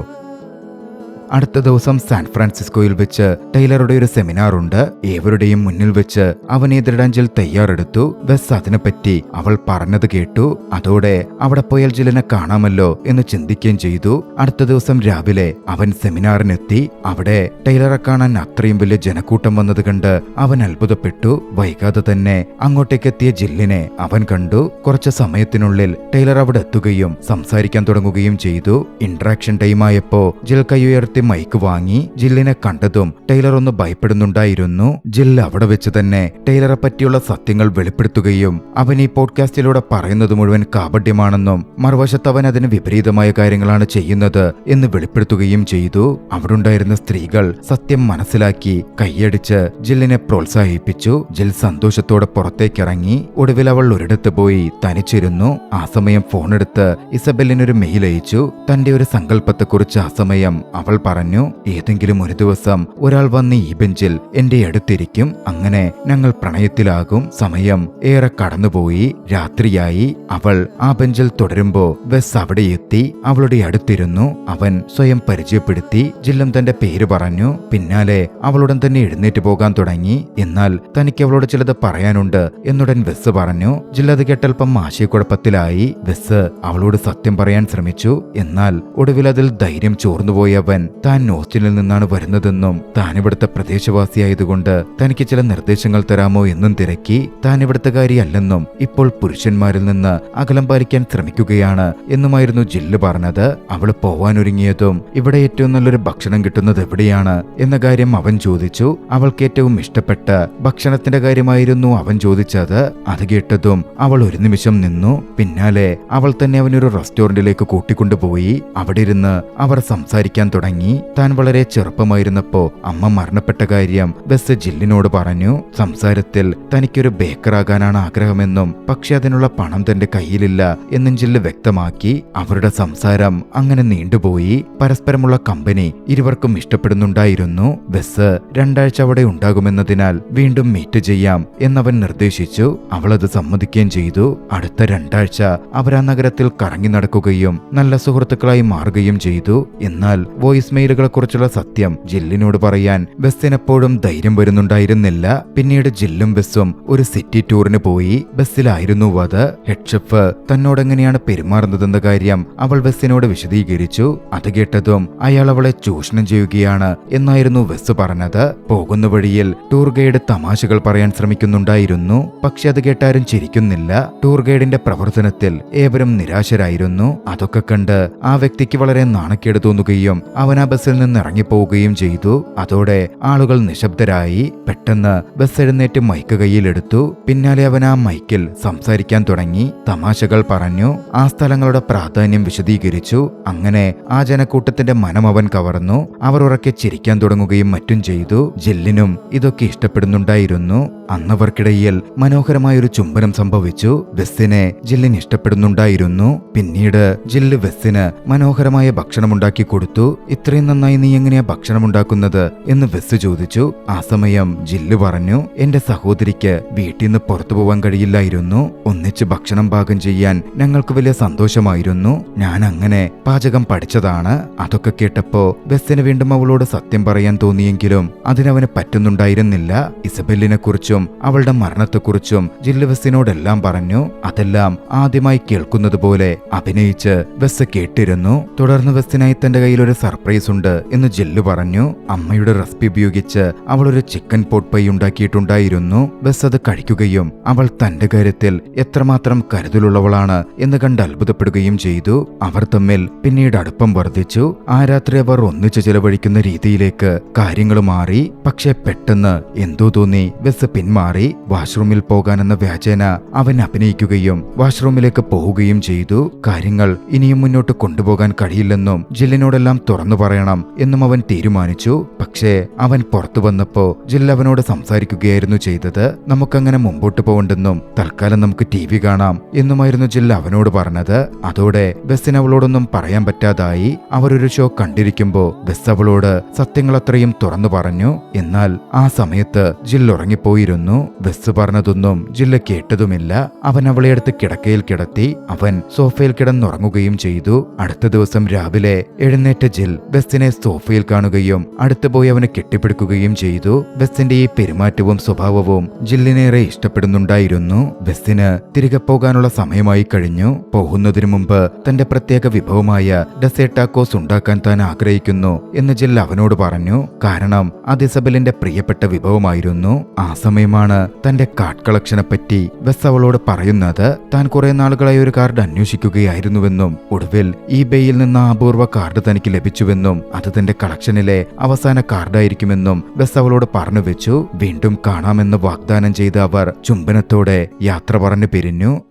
അടുത്ത ദിവസം സാൻ ഫ്രാൻസിസ്കോയിൽ വെച്ച് ടൈലറുടെ ഒരു സെമിനാർ ഉണ്ട്. ഏവരുടെയും മുന്നിൽ വെച്ച് അവനെ എതിരിടാൻ ജിൽ തയ്യാറെടുത്തു. ബെസ് അതിനെപ്പറ്റി അവൾ പറഞ്ഞത് കേട്ടു. അതോടെ അവിടെ പോയാൽ ജില്ലിനെ കാണാമല്ലോ എന്ന് ചിന്തിക്കുകയും ചെയ്തു. അടുത്ത ദിവസം രാവിലെ അവൻ സെമിനാറിനെത്തി. അവിടെ ടൈലറെ കാണാൻ അത്രയും വലിയ ജനക്കൂട്ടം വന്നത് കണ്ട് അവൻ അത്ഭുതപ്പെട്ടു. വൈകാതെ തന്നെ അങ്ങോട്ടേക്ക് എത്തിയ ജില്ലിനെ അവൻ കണ്ടു. കുറച്ച് സമയത്തിനുള്ളിൽ ടൈലർ അവിടെ എത്തുകയും സംസാരിക്കാൻ തുടങ്ങുകയും ചെയ്തു. ഇന്ററാക്ഷൻ ടൈമായപ്പോ ജിൽ കൈ ഉയർത്തി മൈക്ക് വാങ്ങി. ജില്ലിനെ കണ്ടതും ടൈലർ ഒന്ന് ഭയപ്പെടുന്നുണ്ടായിരുന്നു. ജിൽ അവിടെ വെച്ച് തന്നെ ടൈലറെ പറ്റിയുള്ള സത്യങ്ങൾ വെളിപ്പെടുത്തുകയും അവൻ ഈ പോഡ്കാസ്റ്റിലൂടെ പറയുന്നത് മുഴുവൻ കാപട്യമാണെന്നും മറുവശത്ത് അവൻ അതിന് വിപരീതമായ കാര്യങ്ങളാണ് ചെയ്യുന്നത് എന്ന് വെളിപ്പെടുത്തുകയും ചെയ്തു. അവിടെ ഉണ്ടായിരുന്ന സ്ത്രീകൾ സത്യം മനസ്സിലാക്കി കൈയടിച്ച് ജില്ലിനെ പ്രോത്സാഹിപ്പിച്ചു. ജിൽ സന്തോഷത്തോടെ പുറത്തേക്കിറങ്ങി. ഒടുവിൽ അവൾ ഒരിടത്ത് പോയി തനിച്ചിരുന്നു. ആ സമയം ഫോണെടുത്ത് ഇസബെല്ലിനൊരു മെയിൽ അയച്ചു. തന്റെ ഒരു സങ്കല്പത്തെക്കുറിച്ച് ആ സമയം അവൾ പറഞ്ഞു. ഏതെങ്കിലും ഒരു ദിവസം ഒരാൾ വന്ന് ഈ ബെഞ്ചിൽ എന്റെ അടുത്തിരിക്കും. അങ്ങനെ ഞങ്ങൾ പ്രണയത്തിലാകും. സമയം ഏറെ കടന്നുപോയി. രാത്രിയായി. അവൾ ആ ബെഞ്ചിൽ തുടരുമ്പോ ബെസ് അവിടെ എത്തി. അവളുടെ അടുത്തിരുന്നു. അവൻ സ്വയം പരിചയപ്പെടുത്തി. ജില്ലും തന്റെ പേര് പറഞ്ഞു. പിന്നാലെ അവളുടൻ തന്നെ എഴുന്നേറ്റ് പോകാൻ തുടങ്ങി. എന്നാൽ തനിക്ക് അവളോട് ചിലത് പറയാനുണ്ട് എന്നുടൻ ബെസ് പറഞ്ഞു. ജില്ലത് കേട്ടൽപ്പം ആശയക്കുഴപ്പത്തിലായി. ബെസ് അവളോട് സത്യം പറയാൻ ശ്രമിച്ചു. എന്നാൽ ഒടുവിൽ അതിൽ ധൈര്യം ചോർന്നുപോയ അവൻ താൻ ഓസ്റ്റിനിൽ നിന്നാണ് വരുന്നതെന്നും താൻ ഇവിടുത്തെ പ്രദേശവാസിയായതുകൊണ്ട് തനിക്ക് ചില നിർദ്ദേശങ്ങൾ തരാമോ എന്നും തിരക്കി. താൻ ഇവിടുത്തുകാരിയല്ലെന്നും ഇപ്പോൾ പുരുഷന്മാരിൽ നിന്ന് അകലം പാലിക്കാൻ ശ്രമിക്കുകയാണ് എന്നുമായിരുന്നു ജില്ല് പറഞ്ഞത്. അവൾ പോവാനൊരുങ്ങിയതും ഇവിടെ ഏറ്റവും നല്ലൊരു ഭക്ഷണം കിട്ടുന്നത് എവിടെയാണ് എന്ന കാര്യം അവൻ ചോദിച്ചു. അവൾക്ക് ഏറ്റവും ഇഷ്ടപ്പെട്ട ഭക്ഷണത്തിന്റെ കാര്യമായിരുന്നു അവൻ ചോദിച്ചത്. അത് കേട്ടതും അവൾ ഒരു നിമിഷം നിന്നു. പിന്നാലെ അവൾ തന്നെ അവനൊരു റെസ്റ്റോറന്റിലേക്ക് കൂട്ടിക്കൊണ്ടുപോയി. അവിടെ ഇരുന്ന് അവർ സംസാരിക്കാൻ തുടങ്ങി. താൻ വളരെ ചെറുപ്പമായിരുന്നപ്പോ അമ്മ മരണപ്പെട്ട കാര്യം ബെസ് ജില്ലിനോട് പറഞ്ഞു. സംസാരത്തിൽ തനിക്കൊരു ബേക്കറാകാനാണ് ആഗ്രഹമെന്നും പക്ഷെ അതിനുള്ള പണം തന്റെ കയ്യിലില്ല എന്നും ജില്ല് വ്യക്തമാക്കി. അവരുടെ സംസാരം അങ്ങനെ നീണ്ടുപോയി. പരസ്പരമുള്ള കമ്പനി ഇരുവർക്കും ഇഷ്ടപ്പെടുന്നുണ്ടായിരുന്നു. ബെസ് 2 ആഴ്ച അവിടെ ഉണ്ടാകുമെന്നതിനാൽ വീണ്ടും മീറ്റ് ചെയ്യാം എന്നവൻ നിർദ്ദേശിച്ചു. അവളത് സമ്മതിക്കുകയും ചെയ്തു. അടുത്ത 2 ആഴ്ച അവർ ആ നഗരത്തിൽ കറങ്ങി നടക്കുകയും നല്ല സുഹൃത്തുക്കളായി മാറുകയും ചെയ്തു. എന്നാൽ വോയിസ് മെയിലുകളെ കുറിച്ചുള്ള സത്യം ജില്ലിനോട് പറയാൻ ബെസ്സിനെപ്പോഴും ധൈര്യം വരുന്നുണ്ടായിരുന്നില്ല. പിന്നീട് ജില്ലും ബെസ്സും ഒരു സിറ്റി ടൂറിന് പോയി. ബസ്സിലായിരുന്നു അത്. ഹെഡ് ഷെഫ് തന്നോടെങ്ങനെയാണ് പെരുമാറുന്നതെന്ന കാര്യം അവൾ ബെസ്സിനോട് വിശദീകരിച്ചു. അത് കേട്ടതും അയാൾ അവളെ ചൂഷണം ചെയ്യുകയാണ് എന്നായിരുന്നു ബെസ് പറഞ്ഞത്. പോകുന്ന വഴിയിൽ ടൂർ ഗൈഡ് തമാശകൾ പറയാൻ ശ്രമിക്കുന്നുണ്ടായിരുന്നു. പക്ഷെ അത് കേട്ടാരും ചിരിക്കുന്നില്ല. ടൂർ ഗൈഡിന്റെ പ്രവർത്തനത്തിൽ ഏവരും നിരാശരായിരുന്നു. അതൊക്കെ കണ്ട് ആ വ്യക്തിക്ക് വളരെ നാണക്കേട് തോന്നുകയും അവൻ ആ ബസ്സിൽ നിന്ന് ഇറങ്ങിപ്പോവുകയും ചെയ്തു. അതോടെ ആളുകൾ നിശബ്ദരായി. പെട്ടെന്ന് ബസ് എഴുന്നേറ്റ് മൈക്ക് കയ്യിലെടുത്തു. പിന്നാലെ അവൻ ആ മൈക്കിൽ സംസാരിക്കാൻ തുടങ്ങി. തമാശകൾ പറഞ്ഞു. ആ സ്ഥലങ്ങളുടെ പ്രാധാന്യം വിശദീകരിച്ചു. അങ്ങനെ ആ ജനക്കൂട്ടത്തിന്റെ മനം അവൻ കവർന്നു. അവർ ഉറക്കെ ചിരിക്കാൻ തുടങ്ങുകയും മറ്റും ചെയ്തു. ജില്ലിനും ഇതൊക്കെ ഇഷ്ടപ്പെടുന്നുണ്ടായിരുന്നു. അന്നവർക്കിടയിൽ മനോഹരമായൊരു ചുംബനം സംഭവിച്ചു. ബെസ്സിനെ ജില്ലിന് ഇഷ്ടപ്പെടുന്നുണ്ടായിരുന്നു. പിന്നീട് ജില്ല് ബെസ്സിന് മനോഹരമായ ഭക്ഷണമുണ്ടാക്കി കൊടുത്തു. ഇത്രയും നന്നായി നീ എങ്ങനെയാ ഭക്ഷണം ഉണ്ടാക്കുന്നത് എന്ന് ബെസ് ചോദിച്ചു. ആ സമയം ജില്ല് പറഞ്ഞു, എന്റെ സഹോദരിക്ക് വീട്ടിൽ നിന്ന് പുറത്തു പോവാൻ കഴിയില്ലായിരുന്നു. ഒന്നിച്ച് ഭക്ഷണം പാകം ചെയ്യാൻ ഞങ്ങൾക്ക് വലിയ സന്തോഷമായിരുന്നു. ഞാൻ അങ്ങനെ പാചകം പഠിച്ചതാണ്. അതൊക്കെ കേട്ടപ്പോ ബെസ്സിന് വീണ്ടും അവളോട് സത്യം പറയാൻ തോന്നിയെങ്കിലും അതിനവന് പറ്റുന്നുണ്ടായിരുന്നില്ല. ഇസബെല്ലിനെ കുറിച്ചും അവളുടെ മരണത്തെക്കുറിച്ചും ജില്ല് ബെസ്സിനോടെല്ലാം പറഞ്ഞു. അതെല്ലാം ആദ്യമായി കേൾക്കുന്നത് പോലെ അഭിനയിച്ച് ബെസ് കേട്ടിരുന്നു. തുടർന്ന് ബെസ്സിനായി തന്റെ കയ്യിൽ ഒരു സർപ്രൈസ് ഉണ്ട് എന്ന് ജില്ല് പറഞ്ഞു. അമ്മയുടെ റെസിപ്പി ഉപയോഗിച്ച് അവൾ ഒരു ചിക്കൻ പോട്ട് പൈ ഉണ്ടാക്കിയിട്ടുണ്ടായിരുന്നു. ബെസ് അത് കഴിക്കുകയും അവൾ തന്റെ കാര്യത്തിൽ എത്രമാത്രം കരുതലുള്ളവളാണ് എന്ന് കണ്ട് അത്ഭുതപ്പെടുകയും ചെയ്തു. അവർ തമ്മിൽ പിന്നീട് അടുപ്പം വർദ്ധിച്ചു. ആ രാത്രി അവർ ഒന്നിച്ചു ചെലവഴിക്കുന്ന രീതിയിലേക്ക് കാര്യങ്ങൾ മാറി. പക്ഷെ പെട്ടെന്ന് എന്തോ തോന്നി ബെസ് പിന്മാറി. വാഷ്റൂമിൽ പോകാനെന്ന വ്യാജേന അവൻ അഭിനയിക്കുകയും വാഷ്റൂമിലേക്ക് പോവുകയും ചെയ്തു. കാര്യങ്ങൾ ഇനിയും മുന്നോട്ട് കൊണ്ടുപോകാൻ കഴിയില്ലെന്നും ജില്ലിനോടെല്ലാം തുറന്നു പറയണം എന്നും അവൻ തീരുമാനിച്ചു. പക്ഷേ അവൻ പുറത്തു വന്നപ്പോ ജിൽ അവനോട് സംസാരിക്കുകയായിരുന്നു ചെയ്തത്. നമുക്കങ്ങനെ മുമ്പോട്ട് പോകണ്ടെന്നും തൽക്കാലം നമുക്ക് TV കാണാം എന്നുമായിരുന്നു ജിൽ അവനോട് പറഞ്ഞത്. അതോടെ ബസ്സിന് അവളോടൊന്നും പറയാൻ പറ്റാതായി. അവരൊരു ഷോ കണ്ടിരിക്കുമ്പോ ബസ് അവളോട് സത്യങ്ങൾ അത്രയും തുറന്നു പറഞ്ഞു. എന്നാൽ ആ സമയത്ത് ജിൽ ഉറങ്ങിപ്പോയിരുന്നു. ബസ് പറഞ്ഞതൊന്നും ജില്ല് കേട്ടതുമില്ല. അവൻ അവളെ അടുത്ത് കിടക്കയിൽ കിടത്തി. അവൻ സോഫയിൽ കിടന്നുറങ്ങുകയും ചെയ്തു. അടുത്ത ദിവസം രാവിലെ എഴുന്നേറ്റ ജിൽ ബസ്സിനെ സോഫയിൽ കാണുകയും അടുത്ത് പോയി അവനെ കെട്ടിപ്പിടിക്കുകയും ചെയ്തു. ബസ്സിന്റെ ഈ പെരുമാറ്റവും സ്വഭാവവും ജില്ലിനേറെ ഇഷ്ടപ്പെടുന്നുണ്ടായിരുന്നു. ബസ്സിന് തിരികെ പോകാനുള്ള സമയമായി കഴിഞ്ഞു. പോകുന്നതിനു മുമ്പ് തന്റെ പ്രത്യേക വിഭവമായ ഡെസേർട്ട് ടാക്കോസ് ഉണ്ടാക്കാൻ താൻ ആഗ്രഹിക്കുന്നു എന്ന് ജിൽ അവനോട് പറഞ്ഞു. കാരണം അത് ഇസബെലിന്റെ പ്രിയപ്പെട്ട വിഭവമായിരുന്നു. ആ സമയമാണ് തന്റെ കാർഡ് കളക്ഷനെ പറ്റി ബസ് അവളോട് പറയുന്നത്. താൻ കുറെ നാളുകളായി ഒരു കാർഡ് അന്വേഷിക്കുകയായിരുന്നുവെന്നും ഒടുവിൽ eBayയിൽ നിന്ന് അപൂർവ കാർഡ് തനിക്ക് ലഭിച്ചുവെന്നും അത് തന്റെ കളക്ഷനിലെ അവസാന കാർഡായിരിക്കുമെന്നും ബസ് അവളോട് പറഞ്ഞു വെച്ചു. വീണ്ടും കാണാമെന്ന് വാഗ്ദാനം ചെയ്ത അവർ ചുംബനത്തോടെ യാത്ര പറഞ്ഞു പിരിഞ്ഞു.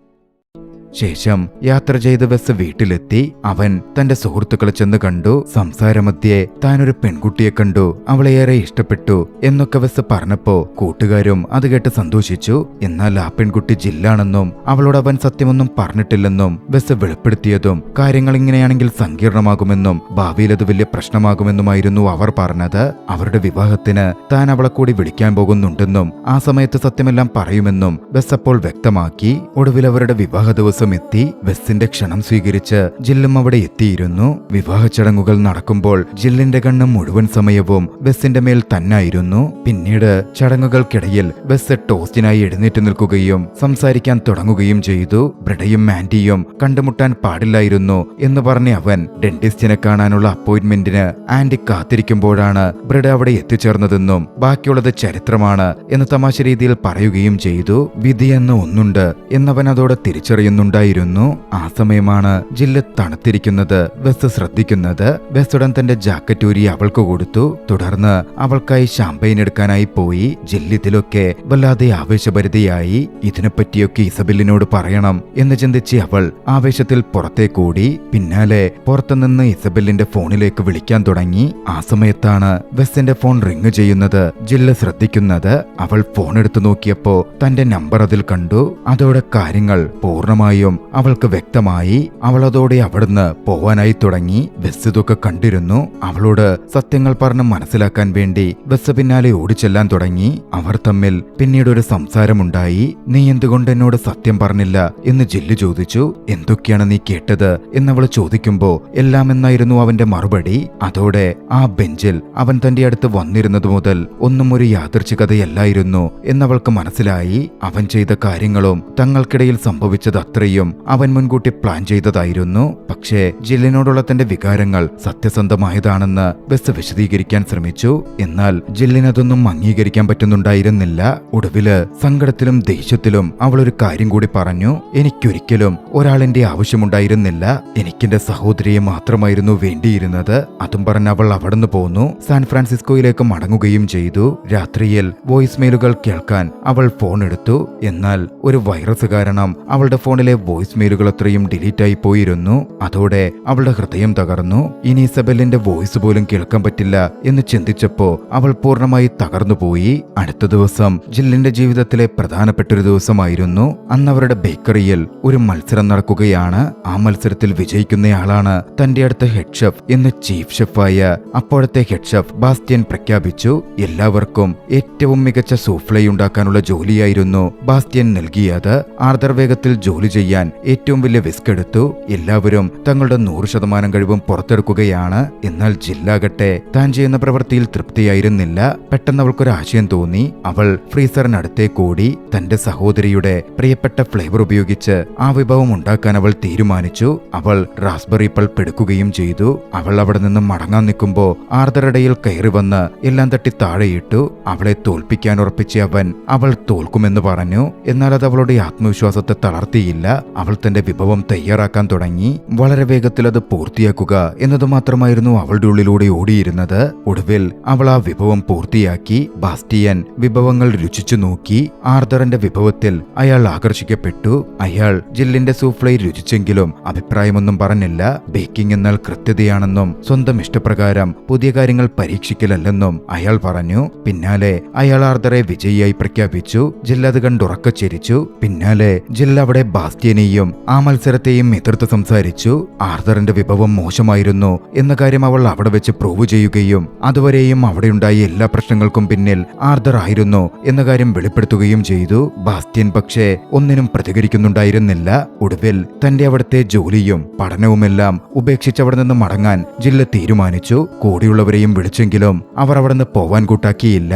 ശേഷം യാത്ര ചെയ്ത് ബസ് വീട്ടിലെത്തി. അവൻ തന്റെ സുഹൃത്തുക്കളെ ചെന്ന് കണ്ടു. സംസാരമധ്യേ താനൊരു പെൺകുട്ടിയെ കണ്ടു, അവളെ ഏറെ ഇഷ്ടപ്പെട്ടു എന്നൊക്കെ ബസ് പറഞ്ഞപ്പോ കൂട്ടുകാരും അത് കേട്ട് സന്തോഷിച്ചു. എന്നാൽ ആ പെൺകുട്ടി ജില്ലാണെന്നും അവളോട് അവൻ സത്യമൊന്നും പറഞ്ഞിട്ടില്ലെന്നും ബസ് വെളിപ്പെടുത്തിയതും കാര്യങ്ങൾ ഇങ്ങനെയാണെങ്കിൽ സങ്കീർണമാകുമെന്നും ഭാവിയിൽ അത് വലിയ പ്രശ്നമാകുമെന്നുമായിരുന്നു അവർ പറഞ്ഞത്. അവരുടെ വിവാഹത്തിന് താൻ അവളെ കൂടി വിളിക്കാൻ പോകുന്നുണ്ടെന്നും ആ സമയത്ത് സത്യമെല്ലാം പറയുമെന്നും ബസ് അപ്പോൾ വ്യക്തമാക്കി. ഒടുവിൽ അവരുടെ വിവാഹ ദിവസം എത്തി. ബസ്സിന്റെ ക്ഷണം സ്വീകരിച്ച് ജില്ലും അവിടെ എത്തിയിരുന്നു. വിവാഹ ചടങ്ങുകൾ നടക്കുമ്പോൾ ജില്ലിന്റെ കണ്ണ് മുഴുവൻ സമയവും ബസ്സിന്റെ മേൽ തന്നായിരുന്നു. പിന്നീട് ചടങ്ങുകൾക്കിടയിൽ ബസ് ടോസ്റ്റിനായി എഴുന്നേറ്റ് നിൽക്കുകയും സംസാരിക്കാൻ തുടങ്ങുകയും ചെയ്തു. ബ്രിഡയും മാൻഡിയും കണ്ടുമുട്ടാൻ പാടില്ലായിരുന്നു എന്ന് പറഞ്ഞ് അവൻ ഡെന്റിസ്റ്റിനെ കാണാനുള്ള അപ്പോയിന്റ്മെന്റിന് ആന്റി കാത്തിരിക്കുമ്പോഴാണ് ബ്രിഡ അവിടെ എത്തിച്ചേർന്നതെന്നും ബാക്കിയുള്ളത് ചരിത്രമാണ് എന്ന് തമാശ രീതിയിൽ പറയുകയും ചെയ്തു. വിധി എന്ന് ഒന്നുണ്ട് എന്നവൻ അതോടെ തിരിച്ചറിയുന്നുണ്ടായിരുന്നു. ആ സമയമാണ് ജില്ല് തണുത്തിരിക്കുന്നത് ബസ് ശ്രദ്ധിക്കുന്നത്. ബസ് ഉടൻ തന്റെ ജാക്കറ്റ് ഊരി അവൾക്ക് കൊടുത്തു. തുടർന്ന് അവൾക്കായി ഷാമ്പയിൻ എടുക്കാനായി പോയി. ജില്ലിതിലൊക്കെ വല്ലാതെ ആവേശഭരിതയായി. ഇതിനെപ്പറ്റിയൊക്കെ ഇസബെല്ലിനോട് പറയണം എന്ന് ചിന്തിച്ച് അവൾ ആവേശത്തിൽ പുറത്തേക്കൂടി. പിന്നാലെ പുറത്തുനിന്ന് ഇസബെല്ലിന്റെ ഫോണിലേക്ക് വിളിക്കാൻ തുടങ്ങി. ആ സമയത്താണ് ബസ്സിന്റെ ഫോൺ റിങ് ചെയ്യുന്നത് ജില്ല് ശ്രദ്ധിക്കുന്നത്. അവൾ ഫോൺ എടുത്തു നോക്കിയപ്പോ തന്റെ നമ്പർ അതിൽ കണ്ടു. അതോടെ കാര്യങ്ങൾ പൂർണ്ണമായും അവൾക്ക് വ്യക്തമായി. അവൾ അതോടെ അവിടുന്ന് പോവാനായി തുടങ്ങി. ബസ് ഇതൊക്കെ കണ്ടിരുന്നു. അവളോട് സത്യങ്ങൾ പറഞ്ഞ് മനസ്സിലാക്കാൻ വേണ്ടി ബസ് പിന്നാലെ ഓടിച്ചെല്ലാൻ തുടങ്ങി. അവർ തമ്മിൽ പിന്നീട് ഒരു സംസാരമുണ്ടായി. നീ എന്തുകൊണ്ട് എന്നോട് സത്യം പറഞ്ഞില്ല എന്ന് ജില്ല് ചോദിച്ചു. എന്തൊക്കെയാണ് നീ കേട്ടത് എന്നവൾ ചോദിക്കുമ്പോ എല്ലാം എന്നായിരുന്നു അവന്റെ മറുപടി. അതോടെ ആ ബെഞ്ചിൽ അവൻ തന്റെ അടുത്ത് വന്നിരുന്നത് മുതൽ ഒന്നും ഒരു യാദൃച്ഛികതയല്ലായിരുന്നു എന്നവൾക്ക് മനസ്സിലായി. അവൻ ചെയ്ത കാര്യങ്ങളും തങ്ങൾക്കിടയിൽ സംഭവിച്ചത് അത്രയും അവൻ മുൻകൂട്ടി പ്ലാൻ ചെയ്തതായിരുന്നു. പക്ഷേ ജില്ലിനോടുള്ള തന്റെ വികാരങ്ങൾ സത്യസന്ധമായതാണെന്ന് ബസ് വിശദീകരിക്കാൻ ശ്രമിച്ചു. എന്നാൽ ജില്ലിനതൊന്നും അംഗീകരിക്കാൻ പറ്റുന്നുണ്ടായിരുന്നില്ല. ഒടുവില് സങ്കടത്തിലും ദേഷ്യത്തിലും അവൾ ഒരു കാര്യം കൂടി പറഞ്ഞു. എനിക്കൊരിക്കലും ഒരാളെന്റെ ആവശ്യമുണ്ടായിരുന്നില്ല. എനിക്കെന്റെ സഹോദരിയെ മാത്രമായിരുന്നു വേണ്ടിയിരുന്നത്. അതും പറഞ്ഞ് അവൾ അവിടുന്ന് പോന്നു. സാൻ ഫ്രാൻസിസ്കോയിലേക്ക് മടങ്ങുകയും ചെയ്തു. രാത്രിയിൽ വോയിസ് മെയിലുകൾ കേൾക്കാൻ അവൾ ഫോൺ എടുത്തു. എന്നാൽ ഒരു വൈറസ് കാരണം അവളുടെ ഫോണിലെ വോയിസ് മെയിലുകൾ അത്രയും ഡിലീറ്റ് ആയി പോയിരുന്നു. അതോടെ അവളുടെ ഹൃദയം തകർന്നു. ഇനി ഇസബെല്ലിന്റെ വോയിസ് പോലും കേൾക്കാൻ പറ്റില്ല എന്ന് ചിന്തിച്ചപ്പോ അവൾ പൂർണ്ണമായി തകർന്നുപോയി. അടുത്ത ദിവസം ജില്ലിന്റെ ജീവിതത്തിലെ പ്രധാനപ്പെട്ട ഒരു ദിവസമായിരുന്നു. അന്ന് അവരുടെ ബേക്കറിയിൽ ഒരു മത്സരം നടക്കുകയാണ്. ആ മത്സരത്തിൽ വിജയിക്കുന്നയാളാണ് തന്റെ അടുത്ത ഹെഡ് ഷെഫ് എന്ന് ചീഫ് ഷെഫായ അപ്പോഴത്തെ ഹെഡ് ഷെഫ് ബാസ്റ്റ്യൻ പ്രഖ്യാപിച്ചു. എല്ലാവർക്കും ഏറ്റവും മികച്ച സൂഫ്ലേ ഉണ്ടാക്കാനുള്ള ജോലിയായിരുന്നു ബാസ്റ്റ്യൻ നൽകിയത്. ആർദർ വേഗത്തിൽ ജോലി ചെയ്യാൻ ഏറ്റവും വലിയ വിസ്ക് എടുത്തു. എല്ലാവരും തങ്ങളുടെ 100% കഴിവും പുറത്തെടുക്കുകയാണ്. എന്നാൽ ജില്ലാകട്ടെ താൻ ചെയ്യുന്ന പ്രവൃത്തിയിൽ തൃപ്തിയായിരുന്നില്ല. പെട്ടെന്ന് അവൾക്കൊരു ആശയം തോന്നി. അവൾ ഫ്രീസറിനടുത്തേ കൂടി തന്റെ സഹോദരിയുടെ പ്രിയപ്പെട്ട ഫ്ലേവർ ഉപയോഗിച്ച് ആ വിഭവം ഉണ്ടാക്കാൻ അവൾ തീരുമാനിച്ചു. അവൾ റാസ്ബെറി പൾപ്പ് എടുക്കുകയും ചെയ്തു. അവൾ അവിടെ നിന്ന് മടങ്ങാൻ നിൽക്കുമ്പോ ആർദറിടയിൽ കയറി വന്ന് എല്ലാം തട്ടി താഴെയിട്ടു. അവളെ തോൽപ്പിക്കാൻ ഉറപ്പിച്ച അവൻ അവൾ തോൽക്കുമെന്ന് പറഞ്ഞു. എന്നാൽ അത് അവളുടെ ആത്മവിശ്വാസത്തെ തളർത്തിയില്ല. അവൾ തന്റെ വിഭവം തയ്യാറാക്കാൻ തുടങ്ങി. വളരെ വേഗത്തിൽ അത് പൂർത്തിയാക്കുക എന്നത് മാത്രമായിരുന്നു അവളുടെ ഉള്ളിലൂടെ ഓടിയിരുന്നത്. ഒടുവിൽ അവൾ ആ വിഭവം പൂർത്തിയാക്കി. ബാസ്റ്റിയൻ വിഭവങ്ങൾ രുചിച്ചു നോക്കി. ആർതറിന്റെ വിഭവത്തിൽ അയാൾ ആകർഷിക്കപ്പെട്ടു. അയാൾ ജില്ലിന്റെ സൂഫ്ലൈ രുചിച്ചെങ്കിലും അഭിപ്രായമൊന്നും പറഞ്ഞില്ല. ബേക്കിംഗ് എന്നാൽ കൃത്യതയാണെന്നും സ്വന്തം ഇഷ്ടപ്രകാരം പുതിയ കാര്യങ്ങൾ പരീക്ഷിക്കലല്ലെന്നും അയാൾ പറഞ്ഞു. പിന്നാലെ അയാൾ ആർതറെ വിജയിയായി പ്രഖ്യാപിച്ചു. ജിൽ അത് കണ്ടുറക്ക ചിരിച്ചു. പിന്നാലെ ജിൽ അവിടെ ബാസ്റ്റിയനെയും ആ മത്സരത്തെയും എതിർത്ത് സംസാരിച്ചു. ആർതറിന്റെ വിഭവം മോശമായിരുന്നു എന്ന കാര്യം അവൾ അവിടെ വെച്ച് പ്രൂവ് ചെയ്യുകയും അതുവരെയും അവിടെയുണ്ടായ എല്ലാ പ്രശ്നങ്ങൾക്കും പിന്നിൽ ആർതർ ആയിരുന്നു എന്ന കാര്യം വെളിപ്പെടുത്തുകയും ചെയ്തു. ബാസ്റ്റിയൻ പക്ഷേ ഒന്നിനും പ്രതികരിക്കുന്നുണ്ടായിരുന്നില്ല. ഒടുവിൽ തന്റെ അവിടുത്തെ ജോലിയും പഠനവുമെല്ലാം ഉപേക്ഷിച്ച് അവിടെ നിന്ന് മടങ്ങാൻ ജില്ല തീരുമാനിച്ചു. കൂടെയുള്ളവരെയും വിളിച്ചെങ്കിലും അവർ അവിടെ നിന്ന് പോവാൻ കൂട്ടാക്കിയില്ല.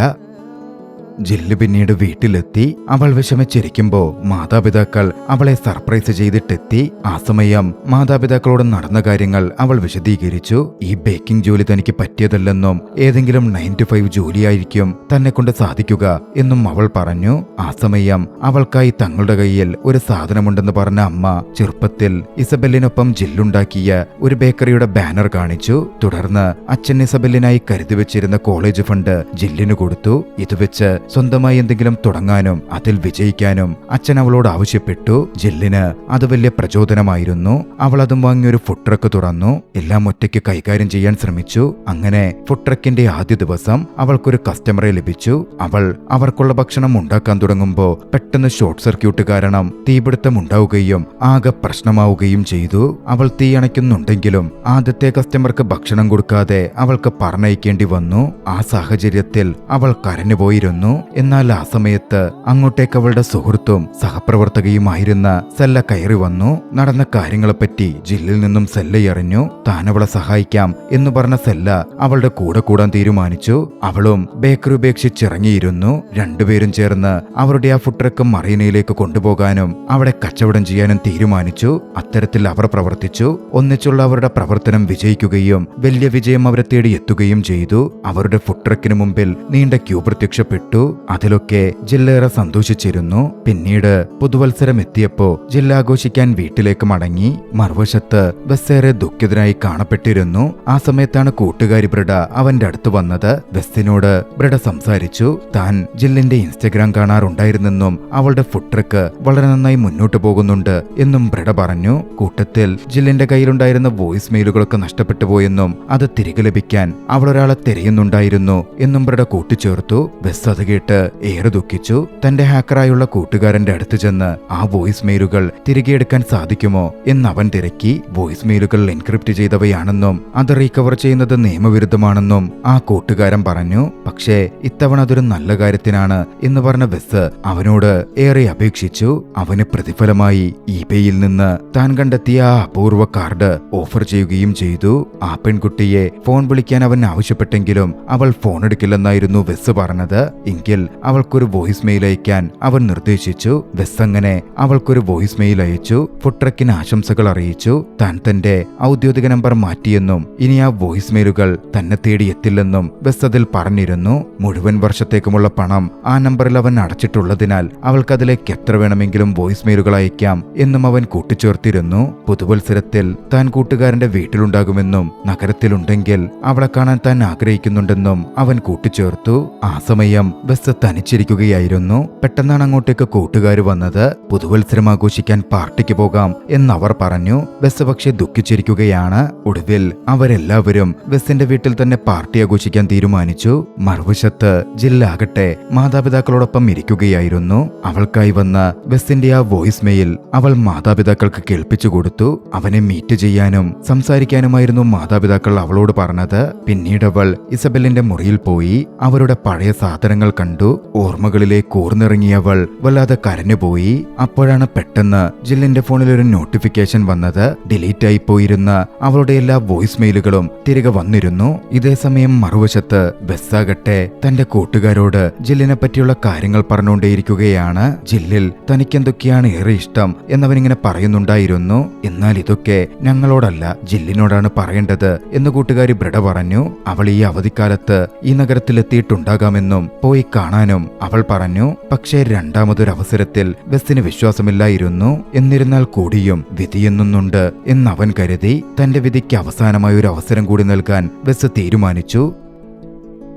ജില്ല് പിന്നീട് വീട്ടിലെത്തി. അവൾ വിഷമിച്ചിരിക്കുമ്പോ മാതാപിതാക്കൾ അവളെ സർപ്രൈസ് ചെയ്തിട്ടെത്തി. ആ സമയം മാതാപിതാക്കളോട് നടന്ന കാര്യങ്ങൾ അവൾ വിശദീകരിച്ചു. ഈ ബേക്കിംഗ് ജോലി തനിക്ക് പറ്റിയതല്ലെന്നും ഏതെങ്കിലും 9 to 5 ജോലിയായിരിക്കും തന്നെ കൊണ്ട് സാധിക്കുക എന്നും അവൾ പറഞ്ഞു. ആ സമയം അവൾക്കായി തങ്ങളുടെ കയ്യിൽ ഒരു സാധനമുണ്ടെന്ന് പറഞ്ഞ അമ്മ ചെറുപ്പത്തിൽ ഇസബെല്ലിനൊപ്പം ജില്ലുണ്ടാക്കിയ ഒരു ബേക്കറിയുടെ ബാനർ കാണിച്ചു. തുടർന്ന് അച്ഛൻ ഇസബെല്ലിനായി കരുതി വെച്ചിരുന്ന കോളേജ് ഫണ്ട് ജില്ലിന് കൊടുത്തു. ഇത് വെച്ച് സ്വന്തമായി എന്തെങ്കിലും തുടങ്ങാനും അതിൽ വിജയിക്കാനും അച്ഛൻ അവളോട് ആവശ്യപ്പെട്ടു. ജില്ലിന് അത് വലിയ പ്രചോദനമായിരുന്നു. അവൾ അതും വാങ്ങി ഒരു ഫുഡ് ട്രക്ക് തുറന്നു. എല്ലാം ഒറ്റയ്ക്ക് കൈകാര്യം ചെയ്യാൻ ശ്രമിച്ചു. അങ്ങനെ ഫുഡ് ട്രക്കിന്റെ ആദ്യ ദിവസം അവൾക്കൊരു കസ്റ്റമറെ ലഭിച്ചു. അവൾ അവർക്കുള്ള ഭക്ഷണം ഉണ്ടാക്കാൻ തുടങ്ങുമ്പോൾ പെട്ടെന്ന് ഷോർട്ട് സർക്യൂട്ട് കാരണം തീപിടുത്തം ഉണ്ടാവുകയും ആകെ പ്രശ്നമാവുകയും ചെയ്തു. അവൾ തീ അണയ്ക്കുന്നുണ്ടെങ്കിലും ആദ്യത്തെ കസ്റ്റമർക്ക് ഭക്ഷണം കൊടുക്കാതെ അവൾക്ക് പറഞ്ഞയക്കേണ്ടി വന്നു. ആ സാഹചര്യത്തിൽ അവൾ കരഞ്ഞുപോയിരുന്നു. എന്നാൽ ആ സമയത്ത് അങ്ങോട്ടേക്ക് അവളുടെ സുഹൃത്തും സഹപ്രവർത്തകയുമായിരുന്ന സെല്ല കയറി വന്നു. നടന്ന കാര്യങ്ങളെപ്പറ്റി ജില്ലിൽ നിന്നും സെല്ല അറിഞ്ഞു. താൻ അവളെ സഹായിക്കാം എന്ന് പറഞ്ഞ സെല്ല അവളുടെ കൂടെ കൂടാൻ തീരുമാനിച്ചു. അവളും ബേക്കറി ഉപേക്ഷിച്ചിറങ്ങിയിരുന്നു. രണ്ടുപേരും ചേർന്ന് അവരുടെ ആ ഫുഡ് ട്രക്ക് മറീനയിലേക്ക് കൊണ്ടുപോകാനും അവിടെ കച്ചവടം ചെയ്യാനും തീരുമാനിച്ചു. അത്തരത്തിൽ അവർ പ്രവർത്തിച്ചു. ഒന്നിച്ചുള്ള അവരുടെ പ്രവർത്തനം വിജയിക്കുകയും വലിയ വിജയം അവരെ തേടി എത്തുകയും ചെയ്തു. അവരുടെ ഫുഡ് ട്രക്കിന് മുമ്പിൽ നീണ്ട ക്യൂ പ്രത്യക്ഷപ്പെട്ടു. അതിലൊക്കെ ജില്ലേറെ സന്തോഷിച്ചിരുന്നു. പിന്നീട് പുതുവത്സരം എത്തിയപ്പോ ജില്ല ആഘോഷിക്കാൻ വീട്ടിലേക്ക് മടങ്ങി. മറുവശത്ത് വെസ്സേറെ ദുഃഖിതനായി കാണപ്പെട്ടിരുന്നു. ആ സമയത്താണ് കൂട്ടുകാരി ബ്രിഡ അവന്റെ അടുത്ത് വന്നത്. വെസ്സിനോട് ബ്രിഡ സംസാരിച്ചു. താൻ ജില്ലിന്റെ ഇൻസ്റ്റഗ്രാം കാണാറുണ്ടായിരുന്നെന്നും അവളുടെ ഫുഡ് ട്രക്ക് വളരെ നന്നായി മുന്നോട്ട് പോകുന്നുണ്ട് എന്നും ബ്രിഡ പറഞ്ഞു. കൂട്ടത്തിൽ ജില്ലിന്റെ കയ്യിലുണ്ടായിരുന്ന വോയിസ് മെയിലുകളൊക്കെ നഷ്ടപ്പെട്ടു പോയെന്നും അത് തിരികെ ലഭിക്കാൻ അവൾ ഒരാളെ തിരയുന്നുണ്ടായിരുന്നു എന്നും ബ്രിഡ കൂട്ടിച്ചേർത്തു. വെസ് അത് കേട്ട് ഏറെ ദുഃഖിച്ചു. തന്റെ ഹാക്കറായുള്ള കൂട്ടുകാരന്റെ അടുത്ത് ചെന്ന് ആ വോയിസ് മെയിലുകൾ തിരികെ എടുക്കാൻ സാധിക്കുമോ എന്ന് അവൻ തിരക്കി. വോയിസ് മെയിലുകൾ എൻക്രിപ്റ്റ് ചെയ്തവയാണെന്നും അത് റീകവർ ചെയ്യുന്നത് നിയമവിരുദ്ധമാണെന്നും ആ കൂട്ടുകാരൻ പറഞ്ഞു. പക്ഷേ ഇത്തവണ അതൊരു നല്ല കാര്യത്തിനാണ് എന്ന് പറഞ്ഞ വെസ് അവനോട് ഏറെ അപേക്ഷിച്ചു. അവന് പ്രതിഫലമായി ഈബേയിൽ നിന്ന് താൻ കണ്ടെത്തിയ ആ അപൂർവ കാർഡ് ഓഫർ ചെയ്യുകയും ചെയ്തു. ആ പെൺകുട്ടിയെ ഫോൺ വിളിക്കാൻ അവൻ ആവശ്യപ്പെട്ടെങ്കിലും അവൾ ഫോൺ എടുക്കില്ലെന്നായിരുന്നു വെസ് പറഞ്ഞത്. എങ്കിൽ അവൾക്കൊരു വോയിസ് മെയിൽ അയക്കാൻ അവൻ നിർദ്ദേശിച്ചു. വെസ് അങ്ങനെ അവൾക്കൊരു വോയിസ് മെയിൽ അയച്ചു. ഫുഡ് ട്രക്കിന് ആശംസകൾ അറിയിച്ചു. താൻ തന്റെ ഔദ്യോഗിക നമ്പർ മാറ്റിയെന്നും ഇനി ആ വോയിസ് മെയിലുകൾ തന്നെ തേടി എത്തില്ലെന്നും വെസ് അതിൽ പറഞ്ഞിരുന്നു. മുഴുവൻ വർഷത്തേക്കുമുള്ള പണം ആ നമ്പറിൽ അവൻ അടച്ചിട്ടുള്ളതിനാൽ അവൾക്കതിലേക്ക് എത്ര വേണമെങ്കിലും വോയിസ് മെയിലുകൾ അയക്കാം എന്നും അവൻ കൂട്ടിച്ചേർത്തിരുന്നു. പുതുവത്സരത്തിൽ താൻ കൂട്ടുകാരന്റെ വീട്ടിലുണ്ടാകുമെന്നും നഗരത്തിലുണ്ടെങ്കിൽ അവളെ കാണാൻ താൻ ആഗ്രഹിക്കുന്നുണ്ടെന്നും അവൻ കൂട്ടിച്ചേർത്തു. ആ സമയം വെസ് തനിച്ചിരിക്കുകയായിരുന്നു. പെട്ടെന്നാണ് അങ്ങോട്ടേക്ക് കൂട്ടുകാർ വന്നത്. പുതുവത്സരം ആഘോഷിക്കാൻ പാർട്ടിക്ക് പോകാം എന്നവർ പറഞ്ഞു. വെസ് പക്ഷെ ദുഃഖിച്ചിരിക്കുകയാണ്. ഒടുവിൽ അവരെല്ലാവരും വെസ്സിന്റെ വീട്ടിൽ തന്നെ പാർട്ടി ആഘോഷിക്കാൻ തീരുമാനിച്ചു. മറുവശത്ത് ജില്ലാകട്ടെ മാതാപിതാക്കളോടൊപ്പം ഇരിക്കുകയായിരുന്നു. അവൾക്കായി വന്ന വെസ്സിന്റെ ആ വോയിസ് മെയിൽ അവൾ മാതാപിതാക്കൾക്ക് കേൾപ്പിച്ചു കൊടുത്തു. അവനെ മീറ്റ് ചെയ്യാനും സംസാരിക്കാനുമായിരുന്നു മാതാപിതാക്കൾ അവളോട് പറഞ്ഞത്. പിന്നീട് അവൾ ഇസബെല്ലിന്റെ മുറിയിൽ പോയി അവരുടെ പഴയ സാധനങ്ങൾ കണ്ടു. ഓർമ്മകളിലെ കൂർന്നിറങ്ങിയവൾ വല്ലാതെ കരഞ്ഞുപോയി. അപ്പോഴാണ് പെട്ടെന്ന് ജില്ലിന്റെ ഫോണിൽ ഒരു നോട്ടിഫിക്കേഷൻ വന്നത്. ഡിലീറ്റ് ആയി പോയിരുന്ന അവളുടെ എല്ലാ വോയിസ് മെയിലുകളും തിരികെ വന്നിരുന്നു. ഇതേസമയം മറുവശത്ത് ബെസ്സാകട്ടെ തന്റെ കൂട്ടുകാരോട് ജില്ലിനെ പറ്റിയുള്ള കാര്യങ്ങൾ പറഞ്ഞുകൊണ്ടേയിരിക്കുകയാണ്. ജില്ലിൽ തനിക്കെന്തൊക്കെയാണ് ഏറെ ഇഷ്ടം എന്നവനിങ്ങനെ പറയുന്നുണ്ടായിരുന്നു. എന്നാൽ ഇതൊക്കെ ഞങ്ങളോടല്ല ജില്ലിനോടാണ് പറയേണ്ടത് എന്ന് കൂട്ടുകാരി ബ്രിഡ പറഞ്ഞു. അവൾ ഈ അവധിക്കാലത്ത് ഈ നഗരത്തിലെത്തിയിട്ടുണ്ടാകാമെന്നും പോയി കാണാനും അവൾ പറഞ്ഞു. പക്ഷേ രണ്ടാമതൊരവസരത്തിൽ ബസ്സിന് വിശ്വാസമില്ലായിരുന്നു. എന്നിരുന്നാൽ കൂടിയും വിധിയെന്നുണ്ട് എന്നവൻ കരുതി. തന്റെ വിധിക്ക് അവസാനമായ ഒരു അവസരം കൂടി നൽകാൻ ബസ് തീരുമാനിച്ചു.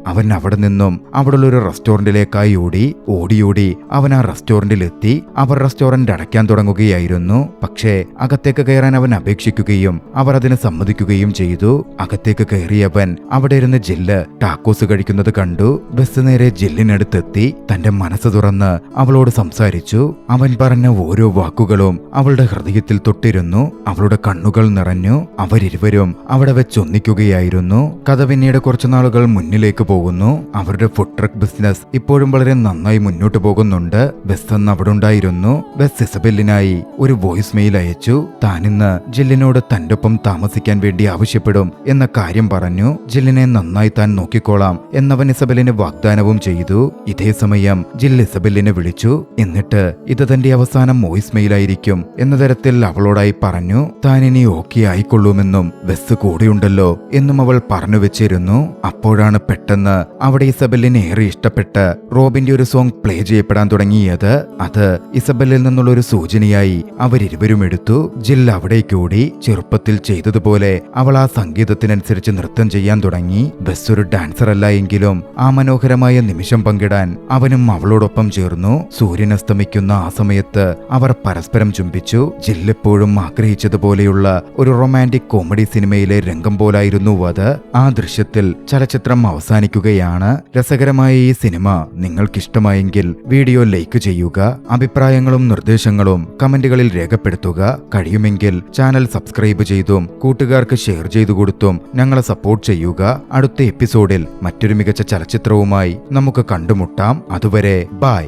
അവൻ അവിടെ നിന്നും അവിടെയുള്ളൊരു റെസ്റ്റോറന്റിലേക്കായി ഓടി അവൻ ആ റെസ്റ്റോറന്റിലെത്തി. അവർ റെസ്റ്റോറന്റ് അടയ്ക്കാൻ തുടങ്ങുകയായിരുന്നു. പക്ഷേ അകത്തേക്ക് കയറാൻ അവൻ അപേക്ഷിക്കുകയും അവർ അതിന് സമ്മതിക്കുകയും ചെയ്തു. അകത്തേക്ക് കയറിയവൻ അവിടെ ഇരുന്ന് ജില്ല് ടാക്കോസ് കഴിക്കുന്നത് കണ്ടു. ബസ് നേരെ ജില്ലിനടുത്തെത്തി തന്റെ മനസ്സ് തുറന്ന് അവളോട് സംസാരിച്ചു. അവൻ പറഞ്ഞ ഓരോ വാക്കുകളും അവളുടെ ഹൃദയത്തിൽ തൊട്ടിരുന്നു. അവളുടെ കണ്ണുകൾ നിറഞ്ഞു. അവരിരുവരും അവിടെ വെച്ചൊന്നിക്കുകയായിരുന്നു. കഥ പിന്നീട് കുറച്ചു നാളുകൾ മുന്നിലേക്ക് പോകുന്നു. അവരുടെ ഫുഡ് ട്രക്ക് ബിസിനസ് ഇപ്പോഴും വളരെ നന്നായി മുന്നോട്ട് പോകുന്നുണ്ട്. ബസ് അന്ന് അവിടെ ഉണ്ടായിരുന്നു. ബസ് ഇസബെല്ലിനായി ഒരു വോയിസ് മെയിൽ അയച്ചു. താനിന്ന് ജില്ലിനോട് തന്റെ ഒപ്പം താമസിക്കാൻ വേണ്ടി ആവശ്യപ്പെടും എന്ന കാര്യം പറഞ്ഞു. ജില്ലിനെ നന്നായി താൻ നോക്കിക്കോളാം എന്നവൻ ഇസബെല്ലിന് വാഗ്ദാനവും ചെയ്തു. ഇതേ സമയം ജില്ല് ഇസബെല്ലിനെ വിളിച്ചു. എന്നിട്ട് ഇത് തന്റെ അവസാനം വോയിസ് മെയിൽ ആയിരിക്കും എന്ന തരത്തിൽ അവളോടായി പറഞ്ഞു. താൻ ഇനി ഓക്കെ ആയിക്കൊള്ളുമെന്നും ബസ് കൂടെയുണ്ടല്ലോ എന്നും അവൾ പറഞ്ഞു വെച്ചിരുന്നു. അപ്പോഴാണ് പെട്ടെന്ന് അവിടെ ഇസബെല്ലിന് ഏറെ ഇഷ്ടപ്പെട്ട് റോബിന്റെ ഒരു സോങ് പ്ലേ ചെയ്യപ്പെടാൻ തുടങ്ങിയത്. അത് ഇസബെല്ലിൽ നിന്നുള്ള ഒരു സൂചനയായി അവരിരുവരും എടുത്തു. ജിൽ അവിടേക്കൂടി. ചെറുപ്പത്തിൽ ചെയ്തതുപോലെ അവൾ ആ സംഗീതത്തിനനുസരിച്ച് നൃത്തം ചെയ്യാൻ തുടങ്ങി. ബസ് ഒരു ഡാൻസർ അല്ല എങ്കിലും ആ മനോഹരമായ നിമിഷം പങ്കിടാൻ അവനും അവളോടൊപ്പം ചേർന്നു. സൂര്യൻ അസ്തമിക്കുന്ന ആ സമയത്ത് അവർ പരസ്പരം ചുംബിച്ചു. ജില്ലെപ്പോഴും ആഗ്രഹിച്ചതുപോലെയുള്ള ഒരു റൊമാൻറ്റിക് കോമഡി സിനിമയിലെ രംഗം പോലായിരുന്നു അത്. ആ ദൃശ്യത്തിൽ ചലച്ചിത്രം അവസാനിക്കുകയാണ്. രസകരമായ ഈ സിനിമ നിങ്ങൾക്കിഷ്ടമായെങ്കിൽ വീഡിയോ ലൈക്ക് ചെയ്യുക. അഭിപ്രായങ്ങളും നിർദ്ദേശങ്ങളും കമന്റുകളിൽ രേഖപ്പെടുത്തുക. കഴിയുമെങ്കിൽ ചാനൽ സബ്സ്ക്രൈബ് ചെയ്തും കൂട്ടുകാർക്ക് ഷെയർ ചെയ്തു കൊടുത്തും ഞങ്ങളെ സപ്പോർട്ട് ചെയ്യുക. അടുത്ത എപ്പിസോഡിൽ മറ്റൊരു മികച്ച ചലച്ചിത്രവുമായി നമുക്ക് കണ്ടുമുട്ടാം. അതുവരെ ബൈ.